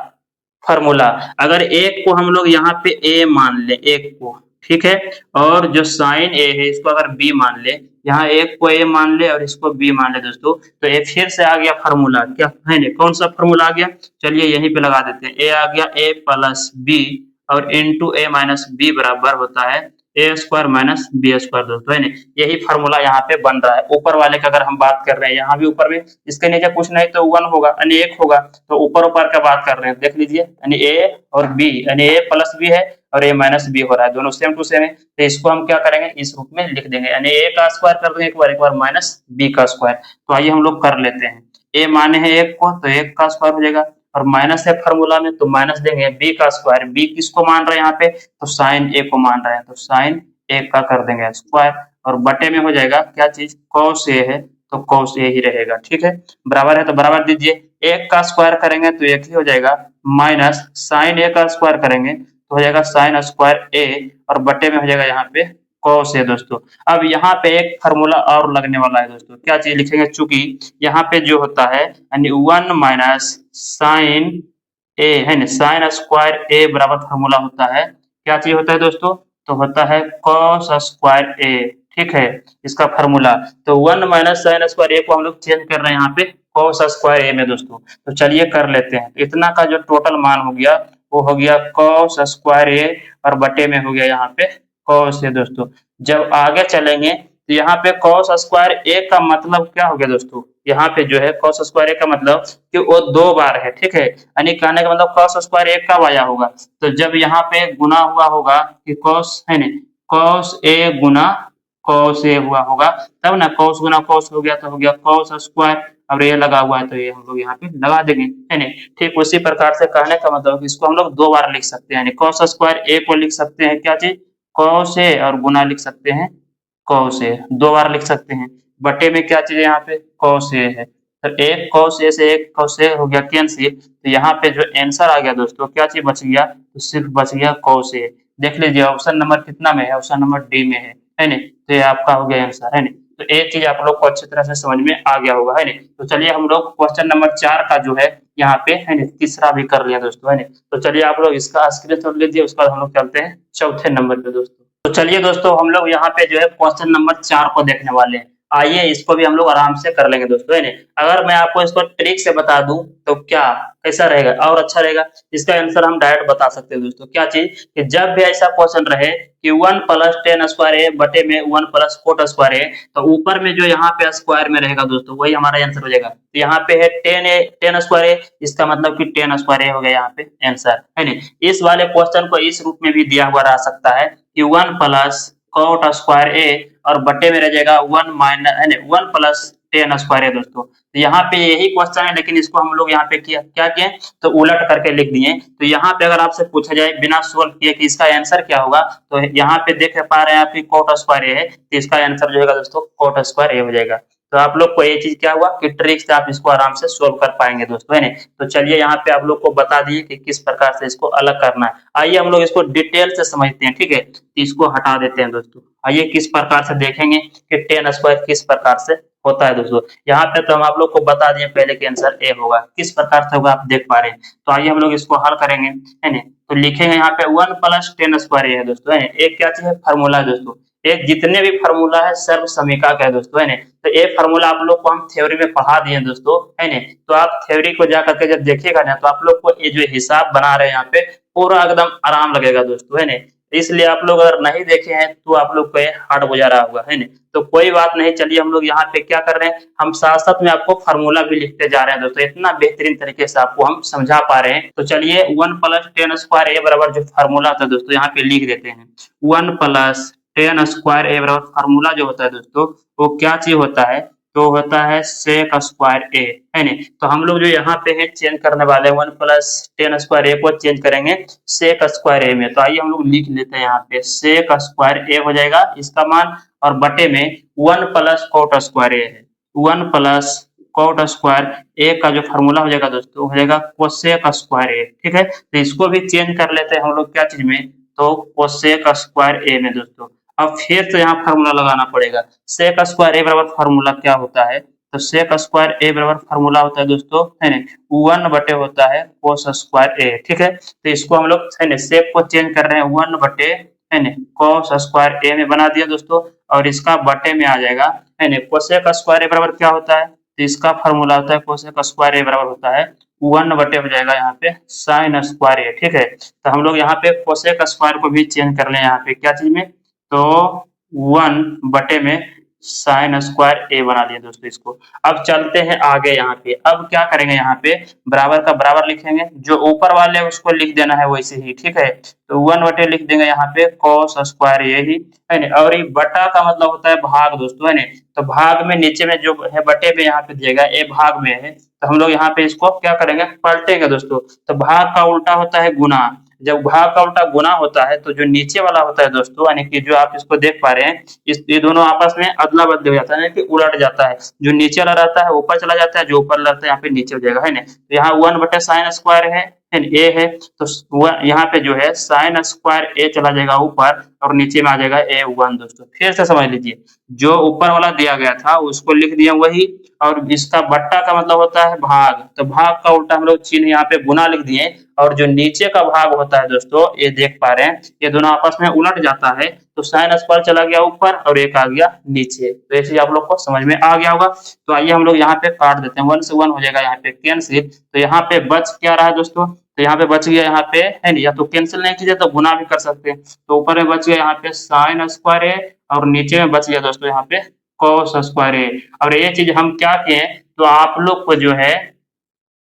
फॉर्मूला। अगर एक को हम लोग यहाँ पे a मान ले, एक को, ठीक है, और जो sin a है इसको अगर b मान ले, यहाँ एक को a मान ले और इसको b मान ले दोस्तों, तो ये फिर से आ गया फॉर्मूला, क्या है ना, कौन सा फॉर्मूला आ गया, चलिए यहीं पे लगा देते हैं, a आ गया a प्लस b, और इंटू a माइनस b बराबर होता है A square minus B square दोस्तों, है ना। यही फॉर्मूला यहाँ पे बन रहा है। ऊपर वाले का अगर हम बात कर रहे हैं, यहाँ भी ऊपर में इसके नीचे कुछ नहीं तो 1 होगा, यानी 1 होगा, तो ऊपर ऊपर का बात कर रहे हैं, देख लीजिए, यानी ए और बी, यानी ए प्लस बी है और ए माइनस बी हो रहा है, दोनों सेम टू सेम है, तो इसको हम क्या करेंगे, इस रूप में लिख देंगे, यानी ए का स्क्वायर कर देंगे एक बार माइनस बी का स्क्वायर। तो आइए हम लोग कर लेते हैं, ए माने हैं 1 को, तो 1 का स्क्वायर हो जाएगा, और माइनस है फॉर्मूला में, तो माइनस देंगे बी का स्क्वायर, बी किसको मान रहे हैं यहाँ पे, तो साइन ए को मान रहे हैं, तो साइन ए का कर देंगे स्क्वायर, और बटे में हो जाएगा क्या चीज, cos a है, तो cos a ही रहेगा, ठीक है। बराबर है तो बराबर दीजिए, 1 का स्क्वायर करेंगे तो 1 ही हो जाएगा, माइनस साइन a का स्क्वायर करेंगे तो हो जाएगा साइन स्क्वायर a, और बटे में हो जाएगा यहाँ पे cos a दोस्तों। अब यहाँ पे एक फार्मूला और लगने वाला है दोस्तों, क्या चीज लिखेंगे, चूंकि यहाँ पे जो होता है यानी 1 माइनस साइन a, है ना, साइन स्क्वायर a बराबर फार्मूला होता है, क्या चीज होता है दोस्तों, तो होता है cos स्क्वायर a, ठीक है, इसका फार्मूला। तो 1 माइनस साइन स्क्वायर a को हम लोग चेंज कर रहे हैं यहाँ पे cos स्क्वायर a में दोस्तों। तो चलिए कर लेते हैं, तो इतना का जो टोटल मान हो गया वो हो गया cos स्क्वायर a, और बटे में हो गया यहाँ पे cos a दोस्तों। जब आगे चलेंगे तो यहाँ पे cos स्क्वायर a का मतलब क्या हो गया दोस्तों, यहाँ पे जो है cos स्क्वायर a का मतलब कि वो 2 बार है, ठीक है, यानी कहने का मतलब cos स्क्वायर a कब आया होगा, तो जब यहाँ पे गुना हुआ होगा कि cos, है ना, cos a Guna cos a हुआ होगा, तब ना cos गुना cos हो गया, तो हो गया cos स्क्वायर, और ये लगा हुआ है तो ये हम लोग यहाँ पे लगा देंगे, है ना। ठीक उसी प्रकार से कहने का मतलब इसको हम लोग 2 बार लिख सकते हैं, यानी cos स्क्वायर a को लिख सकते हैं क्या चीज, cos a, और गुना लिख सकते हैं cos a, 2 बार लिख सकते हैं, बटे में क्या चीज है यहाँ पे cos a है, तो एक cos A से एक cos A हो गया कैंसिल, तो यहाँ पे जो आंसर आ गया दोस्तों क्या चीज बच गया, तो सिर्फ बच गया cos A। देख लीजिए ऑप्शन नंबर कितना में है, ऑप्शन नंबर डी में है नहीं? तो ये आपका हो गया आंसर है नहीं? तो एक चीज आप लोग को अच्छी तरह से समझ में आ गया होगा है नहीं? तो चलिए हम लोग क्वेश्चन नंबर 4 का जो है यहाँ पे है नहीं तीसरा भी कर लिया दोस्तों है नहीं? तो चलिए आप लोग इसका स्क्रीनशॉट लीजिए, उसके बाद हम लोग चलते हैं चौथे नंबर पे दोस्तों। तो चलिए दोस्तों हम लोग यहाँ पे जो है क्वेश्चन नंबर 4 को देखने वाले हैं। आइए इसको भी हम लोग आराम से कर लेंगे दोस्तों है नहीं? अगर मैं आपको इसको ट्रिक से बता दूं तो क्या कैसा रहेगा और अच्छा रहेगा, इसका आंसर हम डायरेक्ट बता सकते हैं दोस्तों। क्या चीज कि जब भी ऐसा क्वेश्चन रहे कि 1 प्लस टेन स्क्वायर ए बटे में 1 प्लस कोट स्क्वायर ए, तो ऊपर में जो यहाँ पे स्क्वायर में रहेगा दोस्तों वही हमारा आंसर हो जाएगा। तो यहाँ पे है टेन स्क्वायर ए, इसका मतलब कि टेन स्क्वायर ए हो गया यहाँ पे आंसर है नहीं? इस वाले क्वेश्चन को इस रूप में भी दिया हुआ रह सकता है कि 1 प्लस कोट स्क्वायर ए और बटे में रह जाएगा 1 प्लस टेन स्क्वायर है दोस्तों। तो यहाँ पे यही क्वेश्चन है, लेकिन इसको हम लोग यहाँ पे क्या किए तो उलट करके लिख दिए। तो यहाँ पे अगर आपसे पूछा जाए बिना सोल्व किए कि इसका आंसर क्या होगा, तो यहाँ पे देख पा रहे हैं आपकी कोट स्क्वायर ए है, तो इसका आंसर जो है दोस्तों कोट स्क्वायर ए हो जाएगा। तो आप लोग को ये चीज क्या हुआ कि ट्रिक से आप इसको आराम से सोल्व कर पाएंगे दोस्तों है नहीं? तो चलिए यहाँ पे आप लोग को बता दिए कि किस प्रकार से इसको अलग करना है। आइए हम लोग इसको डिटेल से समझते हैं, ठीक है? तो इसको हटा देते हैं दोस्तों। आइए किस प्रकार से देखेंगे कि टेन स्क्वायर किस प्रकार से होता है दोस्तों। यहाँ पे तो हम आप लोग को बता दिए पहले कि आंसर ए होगा, किस प्रकार से होगा आप देख पा रहे हैं। तो आइए हम लोग इसको हल करेंगे है नहीं? तो लिखेंगे यहाँ पे 1 प्लस टेन स्क्वायर ए है दोस्तों है। एक क्या चीज है फार्मूला है दोस्तों, एक जितने भी फार्मूला है सर्व समीका का है दोस्तों है नहीं? तो ये फार्मूला आप लोग को हम थ्योरी में पढ़ा दिए दोस्तों है नहीं? तो आप थ्योरी को जा करके जब देखिएगा ना तो आप लोग को ये जो हिसाब बना रहे हैं यहाँ पे पूरा एकदम आराम लगेगा दोस्तों है नहीं? इसलिए आप लोग अगर नहीं देखे हैं तो आप लोग को ये हार्ड हो जा रहा होगा है नहीं? तो कोई बात नहीं, चलिए हम लोग यहाँ पे क्या कर रहे हैं, हम साथ साथ में आपको फार्मूला भी लिखते जा रहे हैं दोस्तों। इतना बेहतरीन तरीके से आपको हम समझा पा रहे हैं। तो चलिए 1 प्लस टेन स्क्वायर ए बराबर जो फार्मूला था दोस्तों यहाँ पे लिख देते हैं। 1 प्लस टेन स्क्वायर ए बराबर फार्मूला जो होता है दोस्तों वो क्या चीज होता है, तो होता है सेक स्क्वायर ए है नहीं? तो हम लोग जो यहाँ पे है चेंज करने वाले हैं 1 प्लस टेन स्क्वायर ए को चेंज करेंगे सेक स्क्वायर ए में। तो आइए हम लोग लिख लेते हैं यहाँ पे सेक स्क्वायर ए हो जाएगा इसका मान, और बटे में 1 प्लस कोट स्क्वायर ए है। 1 प्लस कोट स्क्वायर ए का जो फार्मूला हो जाएगा दोस्तों हो जाएगा कोसेक स्क्वायर ए, ठीक है? तो इसको भी चेंज कर लेते हैं हम लोग क्या चीज में, तो कोसेक स्क्वायर ए में दोस्तों। अब फिर से यहाँ फार्मूला लगाना पड़ेगा। सेक स्क्वायर ए बराबर फार्मूला क्या होता है, तो सेक स्क्वायर ए बराबर फार्मूला होता है दोस्तों है नहीं? 1 बटे होता है कोस स्क्वायर ए, ठीक है? तो इसको हम लोग है नहीं सेक को चेंज कर रहे हैं 1 बटे है नहीं कोस स्क्वायर ए में बना दिया दोस्तों, और इसका बटे में आ जाएगा है नहीं कोसेक स्क्वायर ए बराबर क्या होता है, तो इसका फार्मूला होता है कोसेक स्क्वायर ए बराबर होता है 1 बटे हो जाएगा यहाँ पे साइन स्क्वायर ए, ठीक है? तो हम लोग यहाँ पे कोसेक स्क्वायर को भी चेंज कर लें यहाँ पे क्या चीज में, तो 1 बटे में साइन स्क्वायर ए बना दिया दोस्तों इसको। अब चलते हैं आगे यहाँ पे, अब क्या करेंगे यहाँ पे बराबर का बराबर लिखेंगे, जो ऊपर वाले है उसको लिख देना है वैसे ही, ठीक है? तो 1 बटे लिख देंगे यहाँ पे कॉस स्क्वायर ए ही है नहीं? और ये बटा का मतलब होता है भाग दोस्तों है नहीं? तो भाग में नीचे में जो है बटे में यहाँ पे दिएगा ए भाग में है, तो हम लोग यहाँ पे इसको क्या करेंगे पलटेंगे दोस्तों। तो भाग का उल्टा होता है गुना, जब भाग का उल्टा गुना होता है तो जो नीचे वाला होता है दोस्तों यानी कि जो आप इसको देख पा रहे हैं इस ये दोनों आपस में अदला बदली हो जाता है कि उलट जाता है, जो नीचे वाला रहता है ऊपर चला जाता है, जो ऊपर रहता है यहाँ पे नीचे हो जाएगा है ना? तो यहाँ 1 बटे साइन स्क्वायर है ए है, तो यहाँ पे जो है साइन स्क्वायर ए चला जाएगा ऊपर और नीचे में आ जाएगा ए 1 दोस्तों। फिर से समझ लीजिए, जो ऊपर वाला दिया गया था उसको लिख दिया वही, और इसका बट्टा का मतलब होता है भाग, तो भाग का उल्टा हम लोग चिन्ह यहाँ पे गुना लिख दिए, और जो नीचे का भाग होता है दोस्तों ये देख पा रहे हैं ये दोनों आपस में उलट जाता है, तो साइन स्क्वायर चला गया ऊपर और एक आ गया नीचे। तो ये चीज आप लोग को समझ में आ गया होगा। तो आइए हम लोग यहाँ पे काट देते हैं, 1 से 1 हो जाएगा यहाँ पे कैंसिल। तो यहाँ पे बच क्या रहा है दोस्तों, तो यहाँ पे बच गया यहाँ पे है नहीं, या तो कैंसिल नहीं कीजिए तो गुना भी कर सकते हैं। तो ऊपर में बच गया यहाँ पे साइन स्क्वायर ए और नीचे में बच गया दोस्तों यहाँ पे कॉस स्क्वायर ए। और ये चीज हम क्या किए तो आप लोग को जो है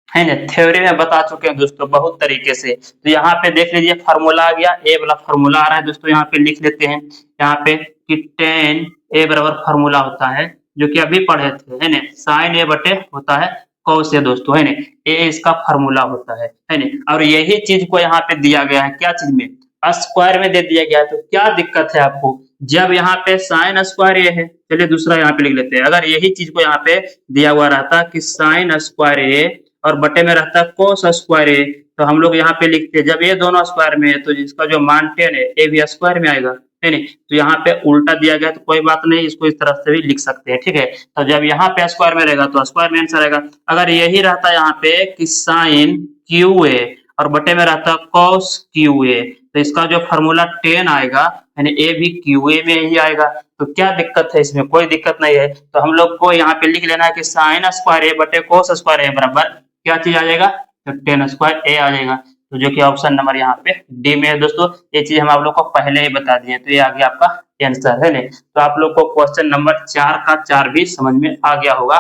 ना थ्योरी में बता चुके हैं दोस्तों बहुत तरीके से। तो यहाँ पे देख लीजिए फार्मूला आ गया, ए वाला फार्मूला आ रहा है दोस्तों, यहाँ पे लिख लेते हैं यहाँ पे कि टेन ए बराबर फार्मूला होता है जो कि अभी पढ़े थे है ना, साइन ए बटे होता है कॉस ए दोस्तों है ना, ए इसका फार्मूला होता है ना। और यही चीज को यहाँ पे दिया गया है क्या चीज में, स्क्वायर में दे दिया गया है। तो क्या दिक्कत है आपको, जब यहाँ पे साइन स्क्वायर ए है, चलिए दूसरा यहाँ पे लिख लेते हैं। अगर यही चीज को यहाँ पे दिया हुआ रहता कि साइन स्क्वायर ए और बटे में रहता कोस स्क्वायर ए, तो हम लोग यहाँ पे लिखते जब ये दोनों स्क्वायर में है तो जिसका जो मान 10 है ए भी स्क्वायर में आएगा, है नहीं। तो यहाँ पे उल्टा दिया गया तो कोई बात नहीं, इसको इस तरह से भी लिख सकते हैं, ठीक है। तो जब यहाँ पे स्क्वायर में रहेगा तो स्क्वायर में आंसर आएगा। अगर यही रहता यहाँ पे कि साइन क्यू ए और बटे में रहता कॉस क्यू ए, तो इसका जो फॉर्मूला 10 आएगा यानी ए भी क्यू ए में ही आएगा। तो क्या दिक्कत है इसमें? कोई दिक्कत नहीं है। तो हम लोग को यहाँ पे लिख लेना है कि साइन स्क्वायर ए बटे कोस स्क्वायर ए बराबर क्या चीज आ जाएगा? तो 10 स्क्वायर ए आ जाएगा। तो जो कि ऑप्शन नंबर यहाँ पे डी में है दोस्तों। ये चीज हम आप लोग को पहले ही बता दिए, तो ये आ गया आपका आंसर, है नहीं। तो आप लोग को क्वेश्चन नंबर 4 का 4 भी समझ में आ गया होगा।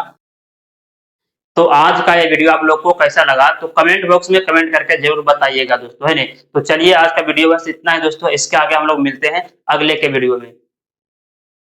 तो आज का ये वीडियो आप लोग को कैसा लगा तो कमेंट बॉक्स में कमेंट करके जरूर बताइएगा दोस्तों, है नहीं। तो चलिए आज का वीडियो बस इतना है दोस्तों, इसके आगे हम लोग मिलते हैं अगले के वीडियो में।